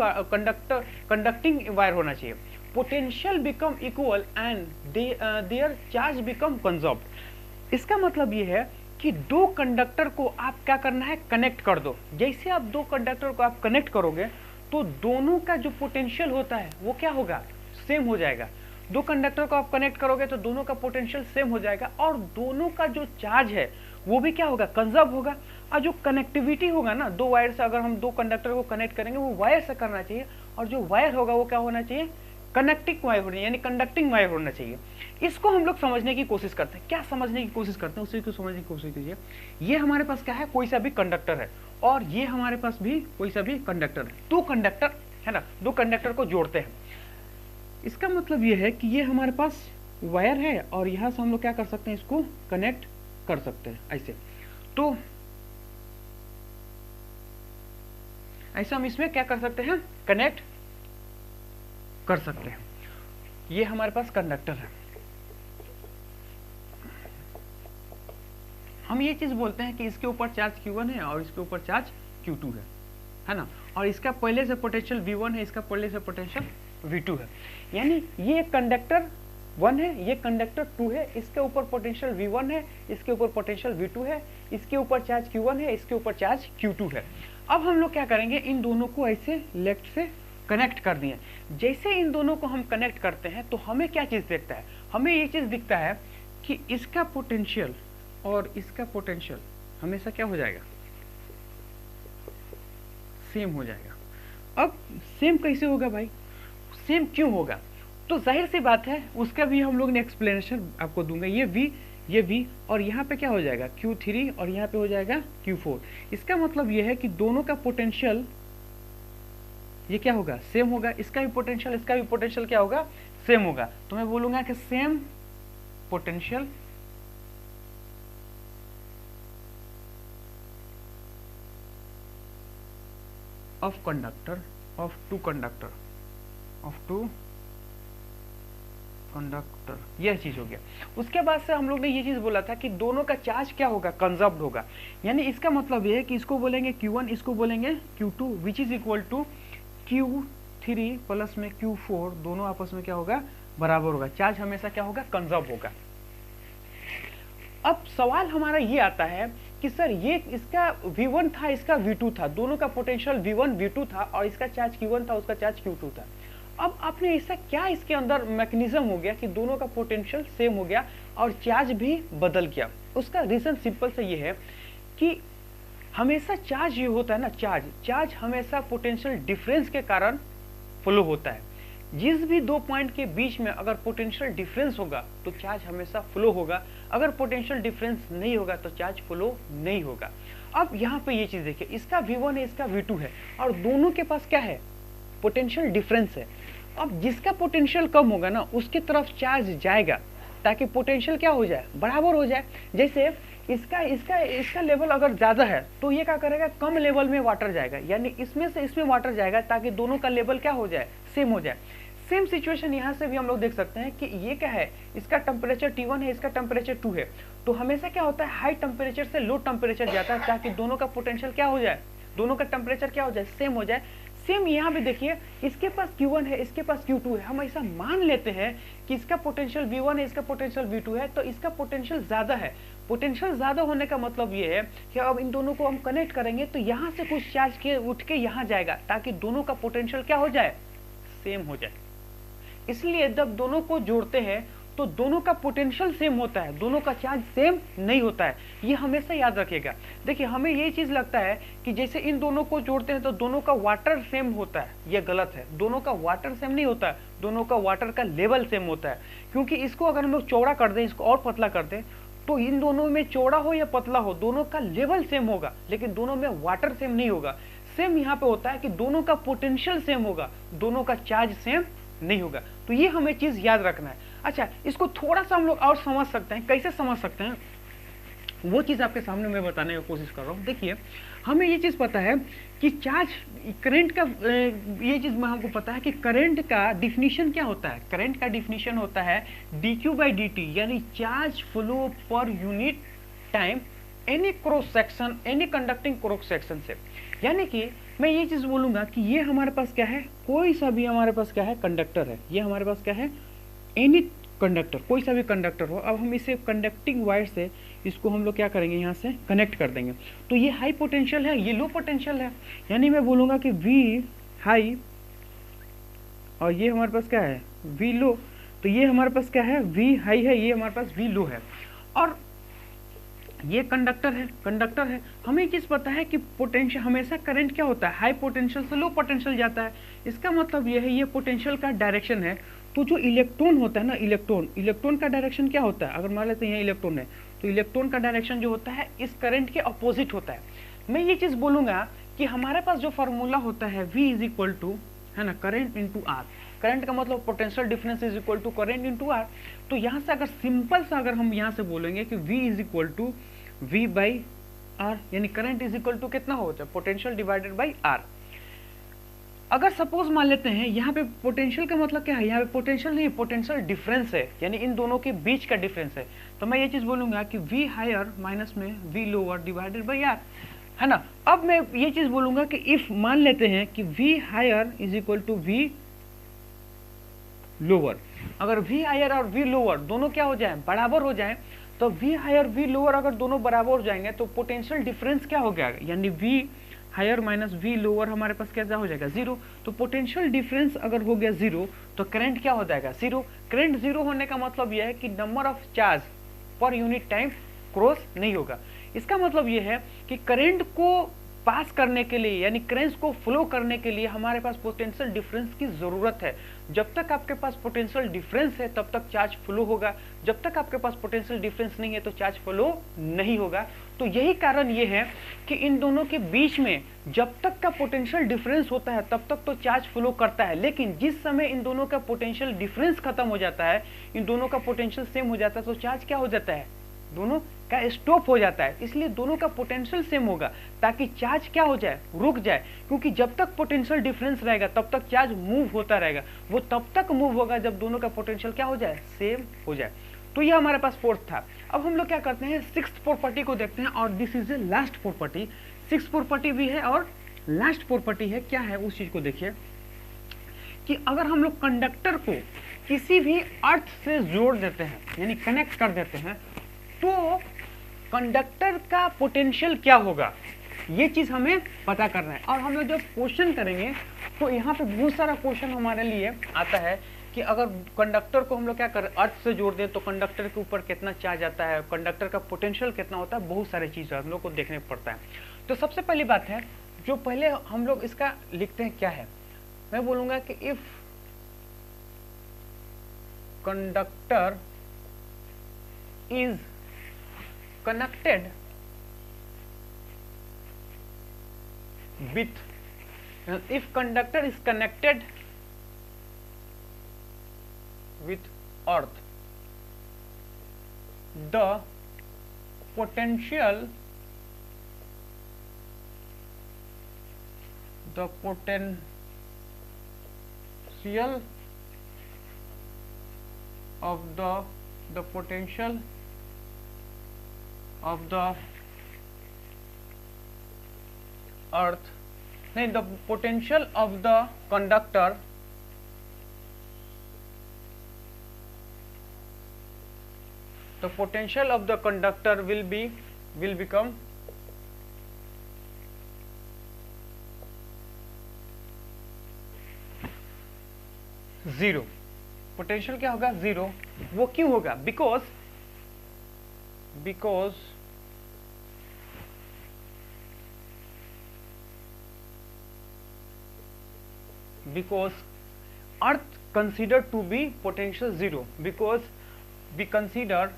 कंडक्टिंग वायर होना चाहिए। Potential become equal and their charge become conserved. इसका मतलब ये है कि दो कंडक्टर को आप क्या करना है, कनेक्ट कर दो। जैसे आप दो कंडक्टर को आप कनेक्ट करोगे तो दोनों का जो पोटेंशियल होता है वो क्या होगा, सेम हो जाएगा। दो कंडक्टर को आप कनेक्ट करोगे तो दोनों का पोटेंशियल सेम हो जाएगा और दोनों का जो चार्ज है वो भी क्या होगा, कंजर्व होगा। और जो कनेक्टिविटी होगा ना, दो वायर से अगर हम दो कंडक्टर को कनेक्ट करेंगे वो वायर से करना चाहिए, और जो वायर होगा वो क्या होना चाहिए, कनेक्टिंग वायर होनी, यानी कंडक्टिंग वायर होना चाहिए। इसको हम लोग समझने की कोशिश करते हैं। क्या समझने की कोशिश करते हैं, उसी को समझने की कोशिश कीजिए। ये हमारे पास क्या है, कोई सा भी कंडक्टर है, और ये हमारे पास भी कोई सा भी कंडक्टर है। दो कंडक्टर है ना, दो कंडक्टर को जोड़ते हैं। इसका मतलब ये है कि ये हमारे पास वायर है और यहां से हम लोग क्या कर सकते हैं, इसको कनेक्ट कर सकते हैं ऐसे। तो ऐसा हम इसमें क्या कर सकते हैं, कनेक्ट कर सकते हैं। ये हमारे पास कंडक्टर है। हम ये चीज बोलते हैं कि इसके ऊपर चार्ज Q1 है और इसके ऊपर चार्ज Q2 है ना, और इसका पहले से पोटेंशियल V1 है, इसका पहले से पोटेंशियल V2 है। यानी ये कंडक्टर 1 है, ये कंडक्टर 2 है, इसके ऊपर पोटेंशियल V1 है, इसके ऊपर पोटेंशियल V2 है, इसके ऊपर चार्ज Q1 है, इसके ऊपर चार्ज Q2 है। अब हम लोग क्या करेंगे, इन दोनों को ऐसे लेफ्ट से कनेक्ट कर दिए। जैसे इन दोनों को हम कनेक्ट करते हैं तो हमें क्या चीज दिखता है, हमें ये चीज दिखता है कि इसका पोटेंशियल और इसका पोटेंशियल हमेशा क्या हो जाएगा, सेम हो जाएगा। अब सेम कैसे होगा भाई, सेम क्यों होगा, तो जाहिर सी बात है उसका भी हम लोग ने एक्सप्लेनेशन आपको दूंगा। ये V और यहाँ पे क्या हो जाएगा Q3 और यहाँ पे हो जाएगा Q4। इसका मतलब ये है कि दोनों का पोटेंशियल ये क्या होगा, सेम होगा। इसका भी पोटेंशियल, इसका भी पोटेंशियल क्या होगा, सेम होगा। तो मैं बोलूंगा कि same potential of conductor of two conductor यह चीज हो गया। उसके बाद से हम लोग ने ये चीज बोला था कि दोनों का चार्ज क्या होगा, कंजर्व्ड होगा। यानी इसका मतलब ये है कि इसको बोलेंगे Q1, इसको बोलेंगे Q2, which is equal to Q3 plus में Q4, दोनों आपस में क्या होगा, बराबर होगा। चार्ज हमेशा क्या होगा, कंजर्व होगा। अब सवाल हमारा ये आता है कि सर ये इसका V1 था, इसका V2 था, दोनों का पोटेंशियल V1 V2 था और इसका चार्ज Q1 था, उसका चार्ज Q2 था। अब आपने ऐसा क्या इसके अंदर मैकेनिज्म हो गया कि दोनों का पोटेंशियल सेम हो गया और चार्ज भी बदल गया? उसका रीजन सिंपल से ये है कि हमेशा चार्ज ये होता है ना, चार्ज हमेशा पोटेंशियल डिफरेंस के कारण फ्लो होता है। जिस भी दो पॉइंट के बीच में अगर पोटेंशियल डिफरेंस होगा तो चार्ज हमेशा फ्लो होगा, अगर पोटेंशियल डिफरेंस नहीं होगा तो चार्ज फ्लो नहीं होगा। अब यहाँ पे ये चीज देखिए, इसका V1 है, इसका V2 है और दोनों के पास क्या है, पोटेंशियल डिफरेंस है। अब जिसका पोटेंशियल कम होगा ना उसकी तरफ चार्ज जाएगा ताकि पोटेंशियल क्या हो जाए, बराबर हो जाए। जैसे इसका लेवल अगर ज्यादा है तो ये क्या करेगा, कम लेवल में वाटर जाएगा, यानी इसमें से इसमें वाटर जाएगा ताकि दोनों का लेवल क्या हो जाए, सेम हो जाए। सेम सिचुएशन यहाँ से भी हम लोग देख सकते हैं कि ये क्या है, इसका टेम्परेचर T1 है, इसका टेम्परेचर 2 है, तो हमेशा क्या होता है, हाई टेम्परेचर से लो टेम्परेचर जाता है ताकि दोनों का पोटेंशियल क्या हो जाए, दोनों का टेम्परेचर क्या हो जाए, सेम हो जाए। सेम यहाँ भी देखिए, इसके पास Q1 है, इसके पास Q2 है, हम ऐसा मान लेते हैं कि इसका पोटेंशियल V1 है, इसका पोटेंशियल V2 है, तो इसका पोटेंशियल ज्यादा है। पोटेंशियल ज्यादा होने का मतलब ये है कि अब इन दोनों को हम कनेक्ट करेंगे तो यहाँ से कुछ चार्ज के उठ के यहाँ जाएगा ताकि दोनों का पोटेंशियल क्या हो जाए, सेम हो जाए। इसलिए जब दोनों को जोड़ते हैं तो दोनों का पोटेंशियल सेम होता है, दोनों का चार्ज सेम नहीं होता है, ये हमेशा याद रखिएगा। देखिए हमें ये चीज लगता है कि जैसे इन दोनों को जोड़ते हैं तो दोनों का वाटर सेम होता है, ये गलत है। दोनों का वाटर सेम नहीं होता है, दोनों का वाटर का लेवल सेम होता है। क्योंकि इसको अगर हम लोग चौड़ा कर दें, इसको और पतला कर दें, तो इन दोनों में चौड़ा हो या पतला हो दोनों का लेवल सेम होगा, लेकिन दोनों में वाटर सेम नहीं होगा। सेम यहाँ पे होता है कि दोनों का पोटेंशियल सेम होगा, दोनों का चार्ज सेम नहीं होगा। तो ये हमें चीज याद रखना है। अच्छा, इसको थोड़ा सा हम लोग और समझ सकते हैं। कैसे समझ सकते हैं वो चीज आपके सामने मैं बताने की कोशिश कर रहा हूँ। देखिए हमें ये चीज पता है कि चार्ज करंट का, ये चीज हमको पता है कि करंट का डिफिनीशन क्या होता है। करंट का डिफिनीशन होता है dQ/dt, यानी charge flow per unit time any cross section, any conducting cross section से। यानी कि मैं ये चीज बोलूंगा कि ये हमारे पास क्या है, कोई सा भी हमारे पास क्या है, कंडक्टर है। ये हमारे पास क्या है, एनी कंडक्टर, कोई सा भी कंडक्टर हो। अब हम इसे कंडक्टिंग वायर से इसको हम लोग क्या करेंगे, यहाँ से कनेक्ट कर देंगे। तो ये हाई पोटेंशियल है, ये लो पोटेंशियल है, यानी मैं बोलूंगा कि V हाई और ये हमारे पास क्या है, V लो। तो ये हमारे पास क्या है, V हाई है, ये हमारे पास V लो है। और ये कंडक्टर है। हमें एक चीज पता है कि पोटेंशियल हमेशा करंट क्या होता है, हाई पोटेंशियल से लो पोटेंशियल जाता है। इसका मतलब ये है, ये पोटेंशियल का डायरेक्शन है। तो जो इलेक्ट्रॉन होता है ना, इलेक्ट्रॉन का डायरेक्शन क्या होता है, अगर मान लेते हैं यहाँ इलेक्ट्रॉन है तो इलेक्ट्रॉन का डायरेक्शन जो होता है इस करंट के अपोजिट होता है। मैं ये चीज बोलूंगा कि हमारे पास जो फॉर्मूला होता है V इज इक्वल टू, है ना, करंट इंटू आर। करंट का मतलब potential difference is equal to current into R. तो यहाँ से अगर सिंपल सा अगर हम यहाँ से बोलेंगे कि V is equal to V by R, यानी करंट इज इक्वल टू कितना होता है, पोटेंशियल डिवाइडेड बाई आर। अगर सपोज मान लेते हैं यहाँ पे पोटेंशियल का मतलब क्या है, यहाँ पे पोटेंशियल नहीं, पोटेंशियल डिफरेंस है, यानी इन दोनों के बीच का डिफरेंस है। तो मैं ये चीज बोलूंगा कि V हायर माइनस में V lower divided by R, है ना। अब मैं ये चीज बोलूंगा कि इफ मान लेते हैं कि V higher is equal to V lower, अगर V हायर और V लोअर दोनों क्या हो जाए, बराबर हो जाए, तो V हायर V लोअर अगर दोनों बराबर हो जाएंगे तो पोटेंशियल डिफरेंस क्या हो गया, यानी V higher minus V lower हमारे पास कैसा हो जाएगा, जीरो। तो पोटेंशियल डिफरेंस अगर हो गया जीरो तो करंट क्या हो जाएगा, जीरो। करंट जीरो होने का मतलब यह है कि number of charge per unit time cross नहीं होगा। इसका मतलब यह है कि करंट को पास करने के लिए, यानी करंट को फ्लो करने के लिए हमारे पास पोटेंशियल डिफरेंस की जरूरत है। जब तक आपके पास पोटेंशियल डिफरेंस है तब तक चार्ज फ्लो होगा, जब तक आपके पास पोटेंशियल डिफरेंस नहीं है तो चार्ज फ्लो नहीं होगा। तो यही कारण ये है कि इन दोनों के बीच में जब तक का पोटेंशियल डिफरेंस होता है तब तक तो चार्ज फ्लो करता है, लेकिन जिस समय इन दोनों का पोटेंशियल डिफरेंस खत्म हो जाता है, इन दोनों का पोटेंशियल सेम हो जाता है, तो चार्ज क्या हो जाता है, दोनों का स्टॉप हो जाता है। इसलिए दोनों का पोटेंशियल सेम होगा ताकि चार्ज क्या हो जाए, रुक जाए। क्योंकि जब तक पोटेंशियल डिफरेंस रहेगा तब तक चार्ज मूव होता रहेगा, वो तब तक मूव होगा जब दोनों का पोटेंशियल क्या हो जाए, सेम हो जाए। तो ये हमारे पास फोर्थ था। अब हम लोग क्या करते हैं, सिक्स्थ प्रॉपर्टी को देखते हैं, और this is a last property. Sixth property भी है और लास्ट प्रॉपर्टी है। क्या है उस चीज को देखिए कि अगर हम लोग कंडक्टर को किसी भी अर्थ से जोड़ देते हैं, यानी कनेक्ट कर देते हैं, तो कंडक्टर का पोटेंशियल क्या होगा, ये चीज हमें पता करना है। और हम लोग जब क्वेश्चन करेंगे तो यहाँ पे बहुत सारा क्वेश्चन हमारे लिए आता है कि अगर कंडक्टर को हम लोग क्या करें, अर्थ से जोड़ दें तो कंडक्टर के ऊपर कितना चार्ज आता है, कंडक्टर का पोटेंशियल कितना होता है, बहुत सारी चीज़ हम लोग को देखने पड़ता है। तो सबसे पहली बात है, जो पहले हम लोग इसका लिखते हैं क्या है, मैं बोलूँगा कि if conductor is connected with, if conductor is connected with earth, the potential of the potential of the earth, the potential of the conductor will become zero. Potential क्या होगा, जीरो। वो क्यों होगा, because earth considered to be potential zero, because we consider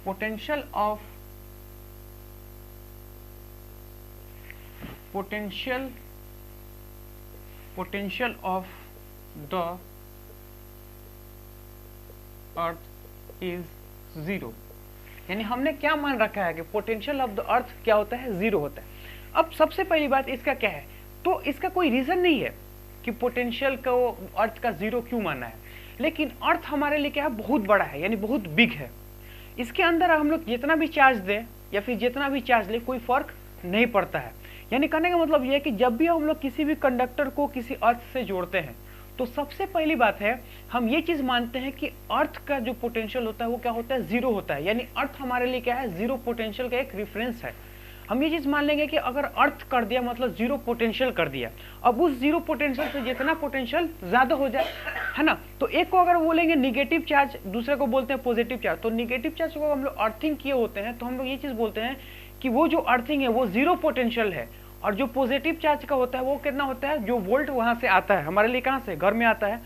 potential of the earth is zero। यानी हमने क्या मान रखा है कि पोटेंशियल ऑफ द अर्थ क्या होता है, जीरो होता है। अब सबसे पहली बात इसका क्या है, तो इसका कोई रीजन नहीं है कि पोटेंशियल को अर्थ का जीरो क्यों माना है, लेकिन अर्थ हमारे लिए क्या है, बहुत बड़ा है, यानी बहुत बिग है। इसके अंदर हम लोग जितना भी चार्ज दें या फिर जितना भी चार्ज ले, कोई फर्क नहीं पड़ता है। यानी कहने का मतलब यह है कि जब भी हम लोग किसी भी कंडक्टर को किसी अर्थ से जोड़ते हैं तो सबसे पहली बात है, हम ये चीज मानते हैं कि अर्थ का जो पोटेंशियल होता है वो क्या होता है, जीरो होता है। यानी अर्थ हमारे लिए क्या है, जीरो पोटेंशियल का एक रेफरेंस है। हम ये चीज मान लेंगे कि अगर अर्थ कर दिया मतलब जीरो पोटेंशियल कर दिया, अब उस जीरो पोटेंशियल से जितना पोटेंशियल ज्यादा हो जाए, है ना, तो एक को अगर बोलेंगे निगेटिव चार्ज, दूसरे को बोलते हैं पॉजिटिव चार्ज। तो निगेटिव चार्ज को हम लोग अर्थिंग किए होते हैं तो हम लोग ये चीज बोलते हैं कि वो जो अर्थिंग है वो जीरो पोटेंशियल है, और जो पॉजिटिव चार्ज का होता है वो कितना होता है, जो वोल्ट वहां से आता है हमारे लिए, कहां से, घर में आता है।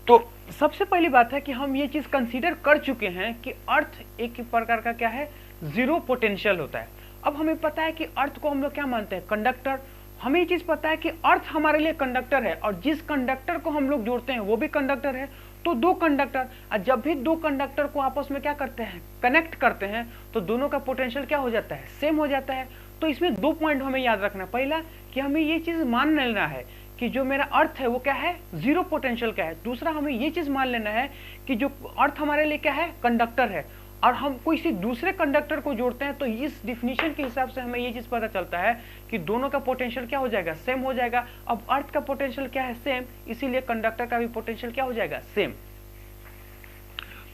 तो सबसे पहली बात है कि हम ये चीज कंसीडर कर चुके हैं कि अर्थ एक प्रकार का क्या है, जीरो पोटेंशियल होता है। अब हमें पता है कि अर्थ को हम लोग क्या मानते हैं, कंडक्टर। हमें ये चीज पता है कि अर्थ हमारे लिए कंडक्टर है, और जिस कंडक्टर को हम लोग जोड़ते हैं वो भी कंडक्टर है। तो दो कंडक्टर, जब भी दो कंडक्टर को आपस में क्या करते हैं, कनेक्ट करते हैं, तो दोनों का पोटेंशियल क्या हो जाता है, सेम हो जाता है। तो इसमें दो पॉइंट हमें याद रखना, पहला कि हमें ये चीज मान लेना है कि जो मेरा अर्थ है वो क्या है, जीरो पोटेंशियल का है। दूसरा हमें ये चीज मान लेना है कि जो अर्थ हमारे लिए क्या है, कंडक्टर है, और हम कोई सी दूसरे कंडक्टर को जोड़ते हैं तो इस डिफिनीशन के हिसाब से हमें ये चीज पता चलता है कि दोनों का पोटेंशियल क्या हो जाएगा, सेम हो जाएगा। अब अर्थ का पोटेंशियल क्या है, सेम, इसीलिए कंडक्टर का भी पोटेंशियल क्या हो जाएगा, सेम।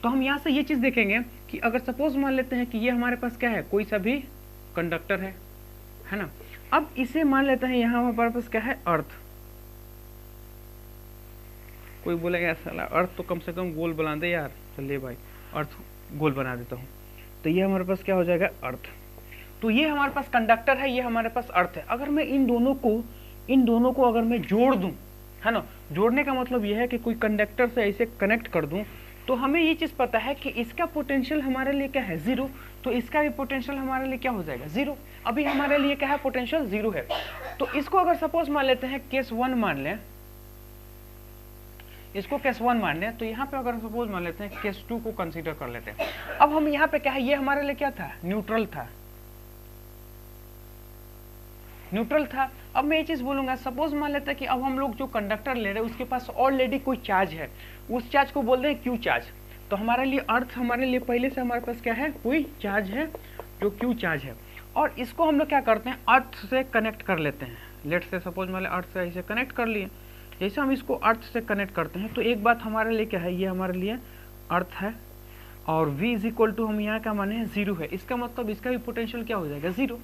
तो हम यहाँ से ये चीज देखेंगे कि अगर सपोज मान लेते हैं कि ये हमारे पास क्या है, कोई सा भी कंडक्टर है ना। अब इसे मान लेते हैं यहाँ हमारे पास क्या है, अर्थ। कोई बोलेगा साला अर्थ तो कम से कम गोल बना दे यार, चलिए भाई अर्थ गोल बना देता हूँ। तो ये हमारे पास क्या हो जाएगा, अर्थ। तो ये हमारे पास कंडक्टर है, ये हमारे पास अर्थ है। अगर मैं इन दोनों को अगर मैं जोड़ दूं, है ना, जोड़ने का मतलब ये है कि कोई कंडक्टर से ऐसे कनेक्ट कर दूं, तो हमें ये चीज पता है कि इसका पोटेंशियल हमारे लिए क्या है, जीरो, तो इसका भी पोटेंशियल हमारे लिए क्या हो जाएगा, जीरो। अभी हमारे लिए क्या है, पोटेंशियल जीरो है। तो इसको अगर सपोज मान लेते हैं केस 1 मान लें, इसको केस 1 मान लें, तो यहाँ पे अगर सपोज मान लेते हैं केस 2 को कंसीडर कर लेते हैं। अब हम यहाँ पे क्या है, ये हमारे लिए क्या था, न्यूट्रल था। अब मैं ये चीज बोलूंगा, सपोज मान लेते हैं कि अब हम लोग जो कंडक्टर ले रहे हैं उसके पास ऑलरेडी कोई चार्ज है, उस चार्ज को बोलते हैं क्यू चार्ज। तो हमारे लिए अर्थ, हमारे लिए पहले से हमारे पास क्या है, कोई चार्ज है जो क्यू चार्ज है, और इसको हम लोग क्या करते हैं, अर्थ से कनेक्ट कर लेते हैं। लेट से सपोज मान ले अर्थ से ऐसे कनेक्ट कर लिए। जैसे हम इसको अर्थ से कनेक्ट करते हैं तो एक बात हमारे लिए क्या है, ये हमारे लिए अर्थ है, और v इज इक्वल टू हम यहाँ का माने हैं 0 है, इसका मतलब इसका भी पोटेंशियल क्या हो जाएगा 0।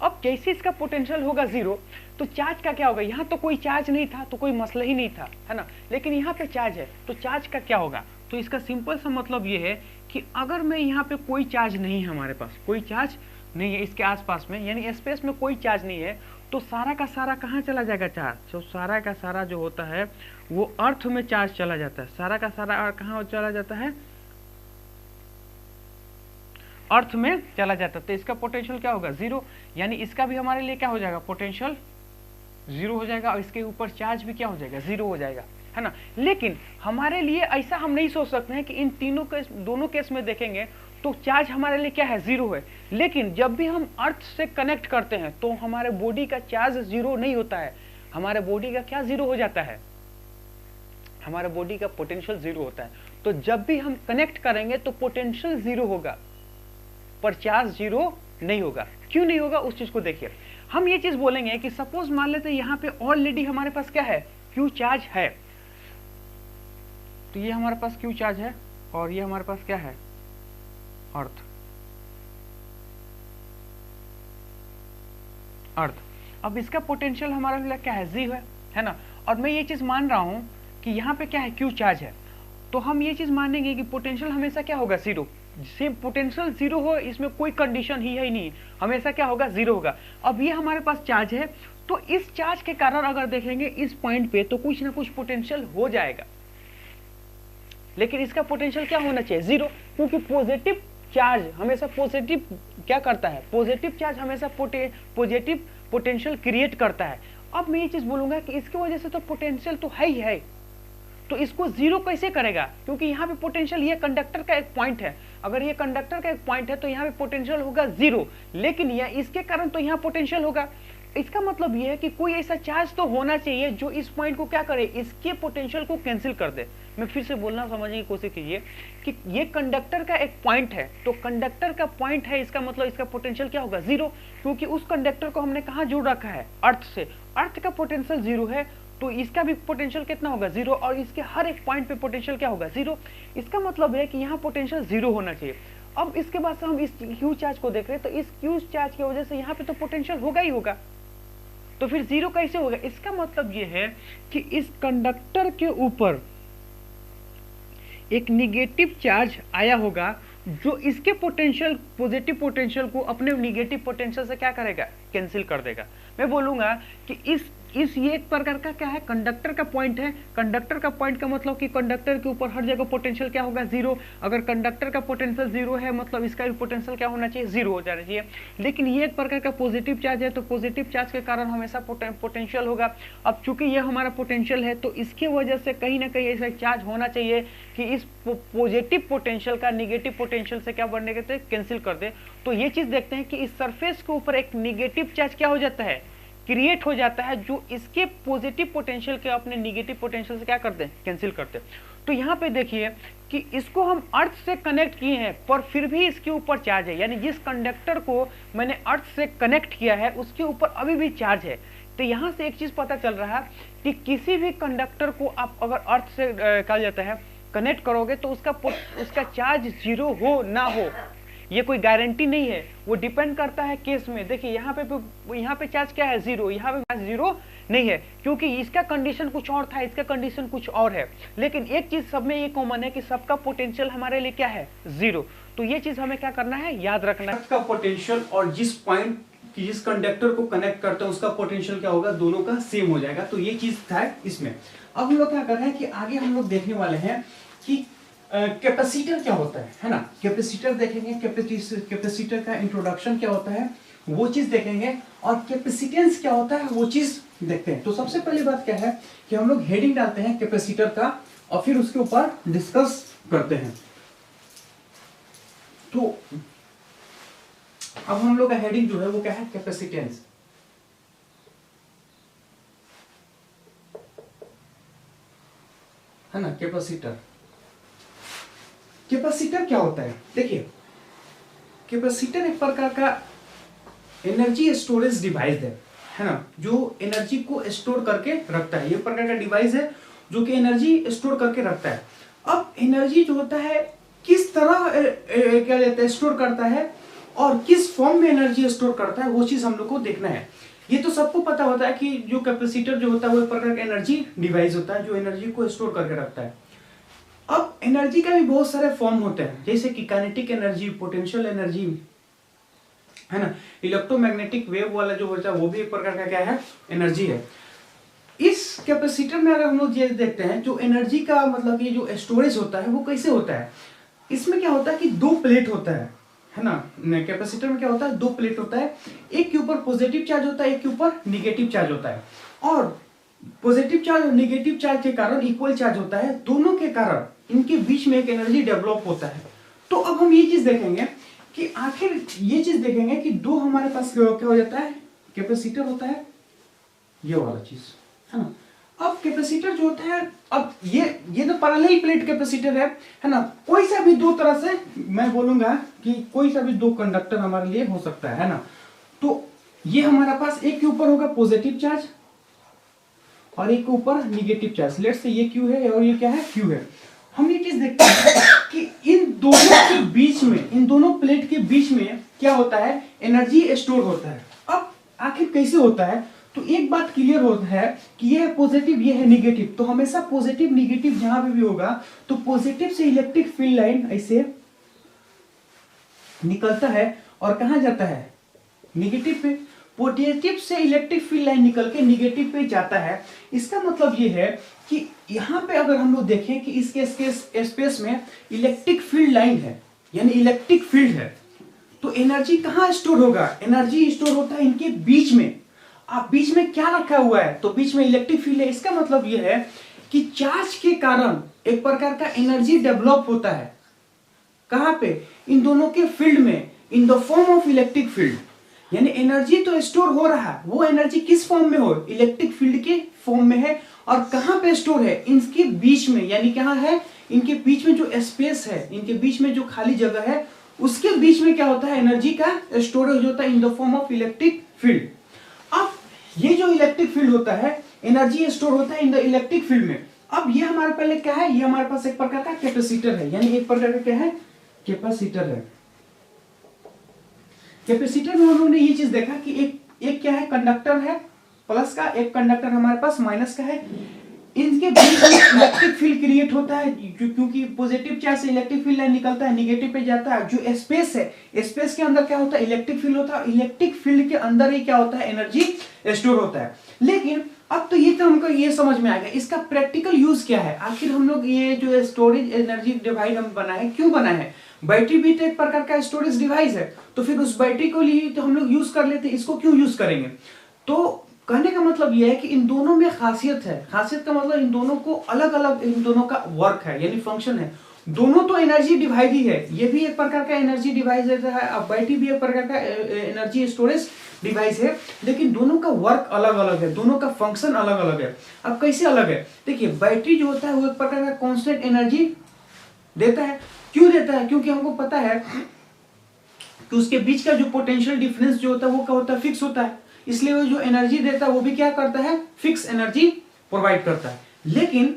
अब जैसे इसका पोटेंशियल होगा 0 तो चार्ज का क्या होगा, यहाँ तो कोई चार्ज नहीं था तो कोई मसला ही नहीं था, है ना, लेकिन यहाँ पे चार्ज है तो चार्ज का क्या होगा। तो इसका सिंपल सा मतलब ये है कि अगर मैं यहाँ पे कोई चार्ज नहीं है, हमारे पास कोई चार्ज नहीं है इसके आसपास में, यानी स्पेस में कोई चार्ज नहीं है, तो सारा का सारा कहाँ चला जाएगा चार्ज, तो सारा का सारा जो होता है वो अर्थ में चार्ज चला जाता है, सारा का सारा कहाँ चला जाता है, अर्थ में चला जाता है। तो इसका पोटेंशियल क्या होगा 0, यानी इसका भी हमारे लिए क्या हो जाएगा, पोटेंशियल 0 हो जाएगा और इसके ऊपर चार्ज भी क्या हो जाएगा 0 हो जाएगा, है ना। लेकिन हमारे लिए ऐसा हम नहीं सोच सकते हैं कि इन तीनों केस, दोनों केस में देखेंगे तो चार्ज हमारे लिए क्या है 0 है, लेकिन जब भी हम अर्थ से कनेक्ट करते हैं तो हमारे बॉडी का चार्ज 0 नहीं होता है, हमारे बॉडी का क्या 0 हो जाता है, हमारे बॉडी का पोटेंशियल 0 होता है। तो जब भी हम कनेक्ट करेंगे तो पोटेंशियल 0 होगा पर चार्ज 0 नहीं होगा। क्यों नहीं होगा उस चीज को देखिए, हम ये चीज बोलेंगे कि सपोज मान लेते हैं यहाँ पे ऑलरेडी हमारे पास क्या है, क्यू चार्ज है, तो ये हमारे पास क्यू चार्ज है और ये हमारे पास क्या है, अर्थ। अब इसका पोटेंशियल हमारा लिए क्या है 0 है ना, और मैं ये चीज मान रहा हूं कि यहाँ पे क्या है क्यू चार्ज है, तो हम ये चीज मानेंगे कि पोटेंशियल हमेशा क्या होगा 0, सेम पोटेंशियल 0 हो, इसमें कोई कंडीशन ही है नहीं, हमेशा क्या होगा 0 होगा। अब ये हमारे पास चार्ज है तो इस चार्ज के कारण अगर देखेंगे इस पॉइंट पे तो कुछ ना कुछ पोटेंशियल हो जाएगा, लेकिन इसका पोटेंशियल क्या होना चाहिए 0, क्योंकि पॉजिटिव चार्ज हमेशा पॉजिटिव क्या करता है, पॉजिटिव चार्ज हमेशा पॉजिटिव पोटेंशियल क्रिएट करता है। अब मैं ये चीज बोलूंगा कि इसकी वजह से तो पोटेंशियल तो है ही है, तो इसको 0 कैसे करेगा, क्योंकि यहाँ पे पोटेंशियल, ये कंडक्टर का एक पॉइंट है, अगर ये कंडक्टर का एक पॉइंट है तो यहाँ पे पोटेंशियल होगा 0, लेकिन यह इसके कारण तो यहाँ पोटेंशियल होगा। इसका मतलब ये है कि कोई ऐसा चार्ज तो होना चाहिए जो इस पॉइंट को क्या करे, इसके पोटेंशियल को कैंसिल कर दे। मैं फिर से बोलना समझने की कोशिश कीजिए कि ये कंडक्टर का एक पॉइंट है, तो कंडक्टर का पॉइंट है, इसका मतलब इसका पोटेंशियल क्या होगा 0, क्योंकि उस कंडक्टर को हमने कहाँ जोड़ रखा है, अर्थ से, अर्थ का पोटेंशियल 0 है तो इसका भी पोटेंशियल कितना होगा 0, और इसके हर एक पॉइंट पे पोटेंशियल क्या होगा 0। इसका मतलब है कि यहाँ पोटेंशियल 0 होना चाहिए। अब इसके बाद से हम इस क्यू चार्ज को देख रहे हैं, तो इस क्यू चार्ज की वजह से यहाँ पे तो पोटेंशियल होगा ही होगा, तो फिर 0 कैसे होगा। इसका मतलब ये है कि इस कंडक्टर के ऊपर एक निगेटिव चार्ज आया होगा जो इसके पोटेंशियल, पॉजिटिव पोटेंशियल को अपने निगेटिव पोटेंशियल से क्या करेगा, कैंसिल कर देगा। मैं बोलूंगा कि इस ये एक प्रकार का क्या है, कंडक्टर का पॉइंट है, कंडक्टर का पॉइंट का मतलब कि कंडक्टर के ऊपर हर जगह पोटेंशियल क्या होगा 0, अगर कंडक्टर का पोटेंशियल 0 है मतलब इसका भी पोटेंशियल क्या होना चाहिए 0 हो जाना चाहिए। लेकिन ये एक प्रकार का पॉजिटिव चार्ज है तो पॉजिटिव चार्ज के कारण हमेशा पोटेंशियल होगा। अब चूंकि ये हमारा पोटेंशियल है तो इसकी वजह से कहीं ना कहीं ऐसा चार्ज होना चाहिए कि इस पॉजिटिव पोटेंशियल का निगेटिव पोटेंशियल से क्या बनने के कैंसिल कर दे। तो ये चीज देखते हैं कि इस सरफेस के ऊपर एक निगेटिव चार्ज क्या हो जाता है, क्रिएट हो जाता है, जो इसके पॉजिटिव पोटेंशियल के अपने निगेटिव पोटेंशियल से क्या करते हैं, कैंसिल करते हैं। तो यहाँ पे देखिए कि इसको हम अर्थ से कनेक्ट किए हैं पर फिर भी इसके ऊपर चार्ज है, यानी जिस कंडक्टर को मैंने अर्थ से कनेक्ट किया है उसके ऊपर अभी भी चार्ज है। तो यहाँ से एक चीज पता चल रहा है कि किसी भी कंडक्टर को आप अगर अर्थ से कहा जाता है कनेक्ट करोगे तो उसका चार्ज 0 हो ना हो ये कोई गारंटी नहीं है, वो डिपेंड करता है केस में। देखिए यहाँ पे चार्ज क्या है 0, यहाँ पे चार्ज 0 नहीं है क्योंकि इसका कंडीशन कुछ और था, इसका कंडीशन कुछ और है। लेकिन एक चीज सब में ये कॉमन है कि सबका पोटेंशियल हमारे लिए क्या है 0। तो ये चीज हमें क्या करना है, याद रखना है। का पोटेंशियल और जिस पॉइंट की जिस कंडक्टर को कनेक्ट करते हैं उसका पोटेंशियल क्या होगा, दोनों का सेम हो जाएगा। तो ये चीज था इसमें। अब हम लोग क्या कर रहे हैं कि आगे हम लोग देखने वाले हैं कि कैपेसिटर क्या होता है ना। कैपेसिटर देखेंगे, कैपेसिटर का इंट्रोडक्शन क्या होता है वो चीज देखेंगे, और कैपेसिटेंस क्या होता है वो चीज देखते हैं। तो सबसे पहली बात क्या है कि हम लोग हेडिंग डालते हैं कैपेसिटर का और फिर उसके ऊपर डिस्कस करते हैं। तो अब हम लोग का हेडिंग जो है वो क्या है, कैपेसिटेंस। है ना, कैपेसिटर। कैपेसिटर क्या होता है, देखिए कैपेसिटर एक प्रकार का एनर्जी स्टोरेज डिवाइस है ना, जो एनर्जी को स्टोर करके रखता है। ये प्रकार का डिवाइस है जो कि एनर्जी स्टोर करके रखता है। अब एनर्जी जो होता है किस तरह क्या कहते हैं स्टोर करता है और किस फॉर्म में एनर्जी स्टोर करता है, वो चीज हम लोग को देखना है। ये तो सबको पता होता है कि जो कैपेसिटर जो होता है वो एक प्रकार का एनर्जी डिवाइस होता है जो एनर्जी को स्टोर करके रखता है। अब एनर्जी का भी बहुत सारे फॉर्म होते हैं, जैसे कि काइनेटिक एनर्जी, पोटेंशियल एनर्जी, है ना, इलेक्ट्रोमैग्नेटिक वेव वाला जो होता है वो भी एक प्रकार का क्या है, एनर्जी है। इस कैपेसिटर में अगर हम लोग ये देखते हैं जो एनर्जी का मतलब ये जो स्टोरेज होता है वो कैसे होता है, इसमें क्या होता है कि दो प्लेट होता है ना, कैपेसिटर में क्या होता है, दो प्लेट होता है, एक के ऊपर पॉजिटिव चार्ज होता है, एक के ऊपर निगेटिव चार्ज होता है, और पॉजिटिव चार्ज और निगेटिव चार्ज के कारण इक्वल चार्ज होता है, दोनों के कारण इनके बीच में एक एनर्जी डेवलप होता है। तो अब हम ये चीज देखेंगे कि आखिर ये चीज देखेंगे कि दो हमारे पास क्या हो जाता है, कैपेसिटर होता है, ये वाला चीज है ना। अब कैपेसिटर जो होता है, अब ये तो पैरेलल प्लेट कैपेसिटर है ना, कोई सा भी दो तरह से मैं बोलूंगा कि कोई सा भी दो कंडक्टर हमारे लिए हो सकता है ना। तो ये हमारा पास एक के ऊपर होगा पॉजिटिव चार्ज और एक के ऊपर निगेटिव चार्ज, लेट्स से ये क्यू है और ये क्या है, क्यू है। हम ये चीज देखते हैं कि इन दोनों के बीच में, इन दोनों प्लेट के बीच में क्या होता है, एनर्जी स्टोर होता है। अब आखिर कैसे होता है, तो एक बात क्लियर होता है कि ये है पॉजिटिव, ये है निगेटिव, तो हमेशा पॉजिटिव निगेटिव जहां पे भी होगा तो पॉजिटिव से इलेक्ट्रिक फील्ड लाइन ऐसे निकलता है और कहां जाता है, निगेटिव पे। पॉजिटिव से इलेक्ट्रिक फील्ड लाइन निकल के निगेटिव पे जाता है। इसका मतलब ये है कि यहां पे अगर हम लोग देखें कि इसके स्पेस में इलेक्ट्रिक फील्ड लाइन है, यानी इलेक्ट्रिक फील्ड है, तो एनर्जी कहां स्टोर होगा, एनर्जी स्टोर होता है इनके बीच में। आप बीच में क्या रखा हुआ है, तो बीच में इलेक्ट्रिक फील्ड है। इसका मतलब यह है कि चार्ज के कारण एक प्रकार का एनर्जी डेवलप होता है, कहां पे, इन दोनों के फील्ड में, in the form of electric field. यानी एनर्जी तो स्टोर हो रहा है, वो एनर्जी किस फॉर्म में हो, इलेक्ट्रिक फील्ड के फॉर्म में है, और कहां पे स्टोर है, इनके बीच में, यानी कहां है, इनके बीच में जो स्पेस है, इनके बीच में जो खाली जगह है, उसके बीच में क्या होता है, एनर्जी का स्टोरेज होता है in the form of electric field. अब ये जो इलेक्ट्रिक फील्ड होता है, एनर्जी स्टोर होता है इन द इलेक्ट्रिक फील्ड में। अब ये हमारे पहले क्या है, ये हमारे पास एक प्रकार का कैपेसिटर है, यानी एक प्रकार का क्या है, कैपेसिटर है। कैपेसिटर में हम लोगों ने ये चीज देखा कि एक क्या है, कंडक्टर है प्लस का, एक कंडक्टर हमारे पास माइनस का है। इनके बीच में इलेक्ट्रिक फील्ड क्रिएट होता है, क्योंकि पॉजिटिव चार्ज से इलेक्ट्रिक फील्ड लाइन निकलता है, निगेटिव पे जाता है। जो स्पेस है, स्पेस के अंदर क्या होता है, इलेक्ट्रिक फील्ड होता है, इलेक्ट्रिक फील्ड के अंदर ही क्या होता है, एनर्जी स्टोर होता है। लेकिन अब तो ये तो हमको ये समझ में आ गया, इसका प्रैक्टिकल यूज क्या है। आखिर हम लोग ये जो स्टोरेज एनर्जी डिवाइस हम बनाए, क्यों बनाए हैं, बैटरी भी तो एक प्रकार का स्टोरेज डिवाइस है, तो फिर उस बैटरी को लिए तो हम लोग यूज कर लेते, इसको क्यों यूज करेंगे। तो कहने का मतलब यह है कि इन दोनों में खासियत है, खासियत का मतलब इन दोनों को अलग अलग, इन दोनों का वर्क है, यानी फंक्शन है। दोनों तो एनर्जी डिवाइस ही है, ये भी एक प्रकार का एनर्जी डिवाइस है, अब बैटरी भी एक प्रकार का एनर्जी स्टोरेज डिवाइस है, लेकिन दोनों का वर्क अलग अलग है, दोनों का फंक्शन अलग अलग है। अब कैसे अलग है, देखिए बैटरी जो होता है वो एक प्रकार का कांस्टेंट एनर्जी देता है। क्यों देता है, क्योंकि हमको पता है कि उसके बीच का जो पोटेंशियल डिफरेंस जो होता है वो क्या होता है, फिक्स होता है, इसलिए वो जो एनर्जी देता है वो भी क्या करता है, फिक्स एनर्जी प्रोवाइड करता है। लेकिन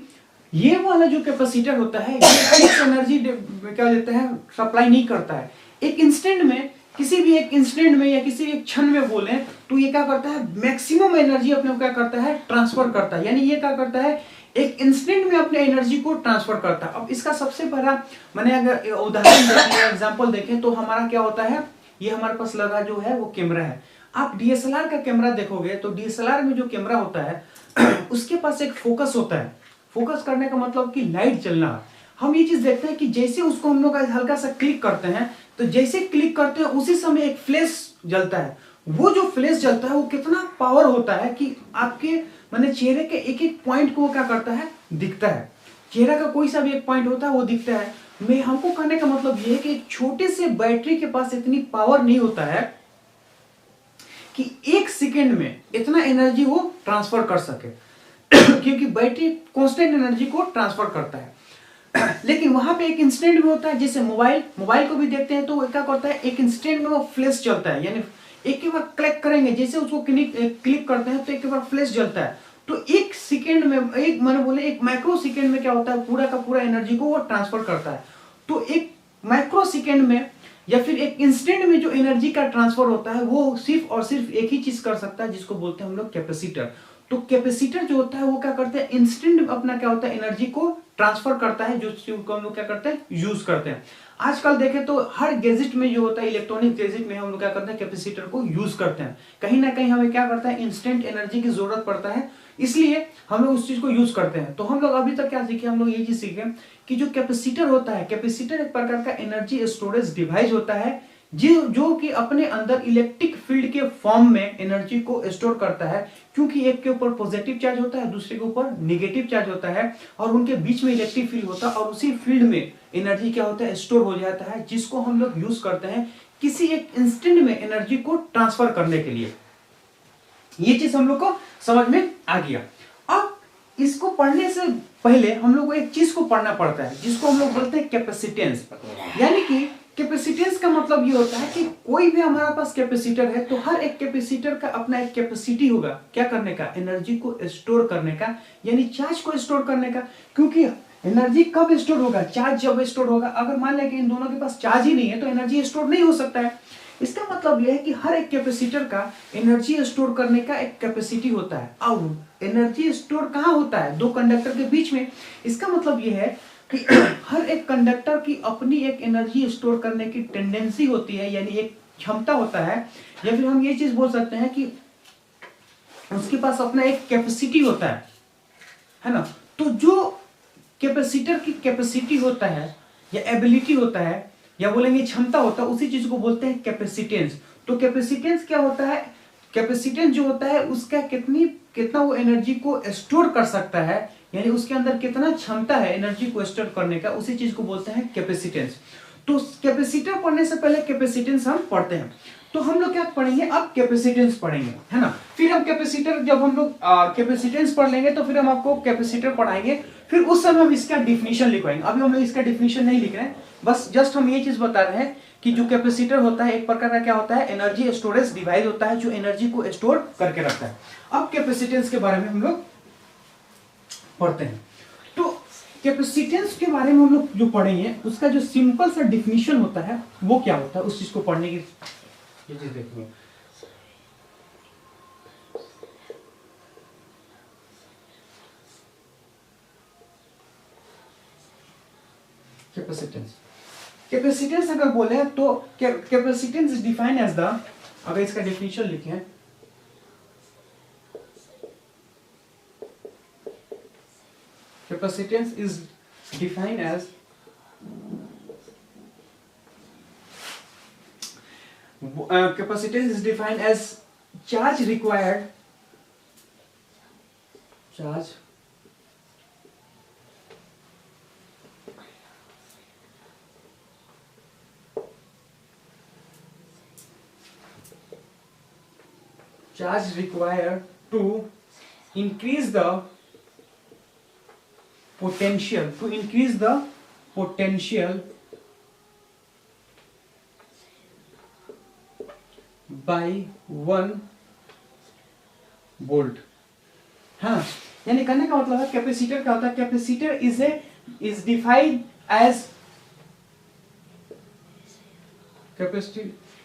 ये वाला जो कैपेसिटर होता है ये फिक्स एनर्जी क्या देता है, सप्लाई नहीं करता है। एक इंस्टेंट में, किसी भी एक इंस्टेंट में या किसी भी एक क्षण में बोले तो ये क्या करता है, मैक्सिमम एनर्जी अपने को क्या करता है, ट्रांसफर करता है। यानी ये क्या करता है, एक इंस्टेंट में अपने एनर्जी को ट्रांसफर करता है। अब इसका सबसे पहला मैंने अगर उदाहरण देखें, एग्जांपल देखें, तो हमारा क्या होता है, ये हमारे पास लगा जो है वो कैमरा है। आप डीएसएलआर का कैमरा देखोगे तो डीएसएलआर में जो कैमरा होता है उसके पास एक फोकस होता है। फोकस करने का मतलब कि लाइट चलना। हम ये चीज देखते हैं कि जैसे उसको हम लोग हल्का सा क्लिक करते हैं, तो जैसे क्लिक करते हैं उसी समय एक फ्लैश जलता है। वो जो फ्लैश जलता है वो कितना पावर होता है कि आपके माने चेहरे के एक एक पॉइंट को क्या करता है, दिखता है। चेहरा का कोई सा भी एक पॉइंट होता है वो दिखता है। मैं हमको कहने का मतलब ये है कि एक छोटे से बैटरी के पास इतनी पावर नहीं होता है कि एक सेकेंड में इतना एनर्जी वो ट्रांसफर कर सके क्योंकि बैटरी कांस्टेंट एनर्जी को ट्रांसफर करता है। लेकिन वहां पे एक इंस्टेंट में होता है, जैसे मोबाइल को भी देखते हैं तो वो क्या करता है, एक इंस्टेंट में वो फ्लैश चलता है, यानी एक के बार क्लिक करेंगे, जैसे उसको क्लिक करते हैं तो एक के बार फ्लैश जलता है। तो एक सेकेंड में, एक मैंने बोले एक माइक्रो सेकेंड में क्या होता है, पूरा का पूरा एनर्जी को वो ट्रांसफर करता है। तो एक माइक्रो सेकेंड में या फिर एक इंस्टेंट में जो एनर्जी का ट्रांसफर होता है वो सिर्फ और सिर्फ एक ही चीज कर सकता है, जिसको बोलते हैं हम लोग कैपेसिटर। तो कैपेसिटर जो होता है वो क्या करते हैं, इंस्टेंट अपना क्या होता है, एनर्जी को ट्रांसफर करता है, जो हम लोग क्या करते हैं, यूज करते हैं। आजकल देखें तो हर गैजेट में जो होता है, इलेक्ट्रॉनिक गैजेट में हम लोग क्या करते हैं, कैपेसिटर को यूज करते हैं। कहीं ना कहीं हमें क्या करता है, इंस्टेंट एनर्जी की जरूरत पड़ता है, इसलिए हम लोग उस चीज को यूज करते हैं। तो हम लोग अभी तक क्या सीखे, हम लोग ये चीज सीखे कि जो कैपेसिटर होता है, कैपेसिटर एक प्रकार का एनर्जी स्टोरेज डिवाइस होता है जो कि अपने अंदर इलेक्ट्रिक फील्ड के फॉर्म में एनर्जी को स्टोर करता है, क्योंकि एक के ऊपर पॉजिटिव चार्ज होता है, दूसरे के ऊपर नेगेटिव चार्ज होता है, और उनके बीच में इलेक्ट्रिक फील्ड होता है, और उसी फील्ड में एनर्जी क्या होता है, स्टोर हो जाता है, जिसको हम लोग यूज करते हैं किसी एक इंस्टेंट में एनर्जी को ट्रांसफर करने के लिए। ये चीज हम लोग को समझ में आ गया। अब इसको पढ़ने से पहले हम लोग को एक चीज को पढ़ना पड़ता है, जिसको हम लोग बोलते हैं कैपेसिटेंस। यानी कि कैपेसिटेंस का मतलब ये होता है कि कोई भी हमारे पास कैपेसिटर है तो हर एक कैपेसिटर का अपना एक कैपेसिटी होगा, क्या करने का, एनर्जी को स्टोर करने का, यानी चार्ज को स्टोर करने का। क्योंकि एनर्जी कब स्टोर होगा, चार्ज जब स्टोर होगा। अगर मान लें कि इन दोनों के पास चार्ज ही नहीं है तो एनर्जी स्टोर नहीं हो सकता है। इसका मतलब यह है कि हर एक कैपेसिटर का एनर्जी स्टोर करने का एक कैपेसिटी होता है। अब एनर्जी स्टोर कहाँ होता है, दो कंडक्टर के बीच में। इसका मतलब यह है कि हर एक कंडक्टर की अपनी एक एनर्जी स्टोर करने की टेंडेंसी होती है, यानी एक क्षमता होता है, या फिर हम ये चीज बोल सकते हैं कि उसके पास अपना एक कैपेसिटी होता है ना। तो जो कैपेसिटर की कैपेसिटी होता है या एबिलिटी होता है या बोलेंगे क्षमता होता है, उसी चीज को बोलते हैं कैपेसिटेंस। तो कैपेसिटेंस क्या होता है, कैपेसिटेंस जो होता है उसका कितना वो एनर्जी को स्टोर कर सकता है, यानी उसके अंदर कितना क्षमता है एनर्जी को स्टोर करने का, उसी चीज को बोलते हैं कैपेसिटेंस। तो कैपेसिटर पढ़ने से पहले कैपेसिटेंस हम पढ़ते हैं। तो हम लोग क्या पढ़ेंगे, अब कैपेसिटेंस पढ़ेंगे, है ना। फिर हम कैपेसिटर, जब हम लोग कैपेसिटेंस पढ़ लेंगे तो फिर हम आपको कैपेसिटर पढ़ाएंगे, फिर उस समय हम इसका डिफिनीशन लिखवाएंगे। अभी हम लोग इसका डिफिनीशन नहीं लिख रहे हैं, बस जस्ट हम ये चीज बता रहे हैं कि जो कैपेसिटर होता है एक प्रकार का क्या होता है, एनर्जी स्टोरेज डिवाइस होता है, जो एनर्जी को स्टोर करके रखता है। अब कैपेसिटेंस के बारे में हम लोग पढ़ते हैं। तो कैपेसिटेंस के बारे में हम लोग जो पढ़ेंगे उसका जो सिंपल सा डिफिनीशन होता है वो क्या होता है, उस चीज को पढ़ने की ये चीज देखेंगे। कैपेसिटेंस अगर बोले तो capacitance is defined as the, अगर इसका डेफिनेशन लिखें, capacitance is defined as charge required to increase the potential by 1 volt। हाँ, यानी कहने का मतलब है कैपेसिटर क्या होता है, capacitor is defined as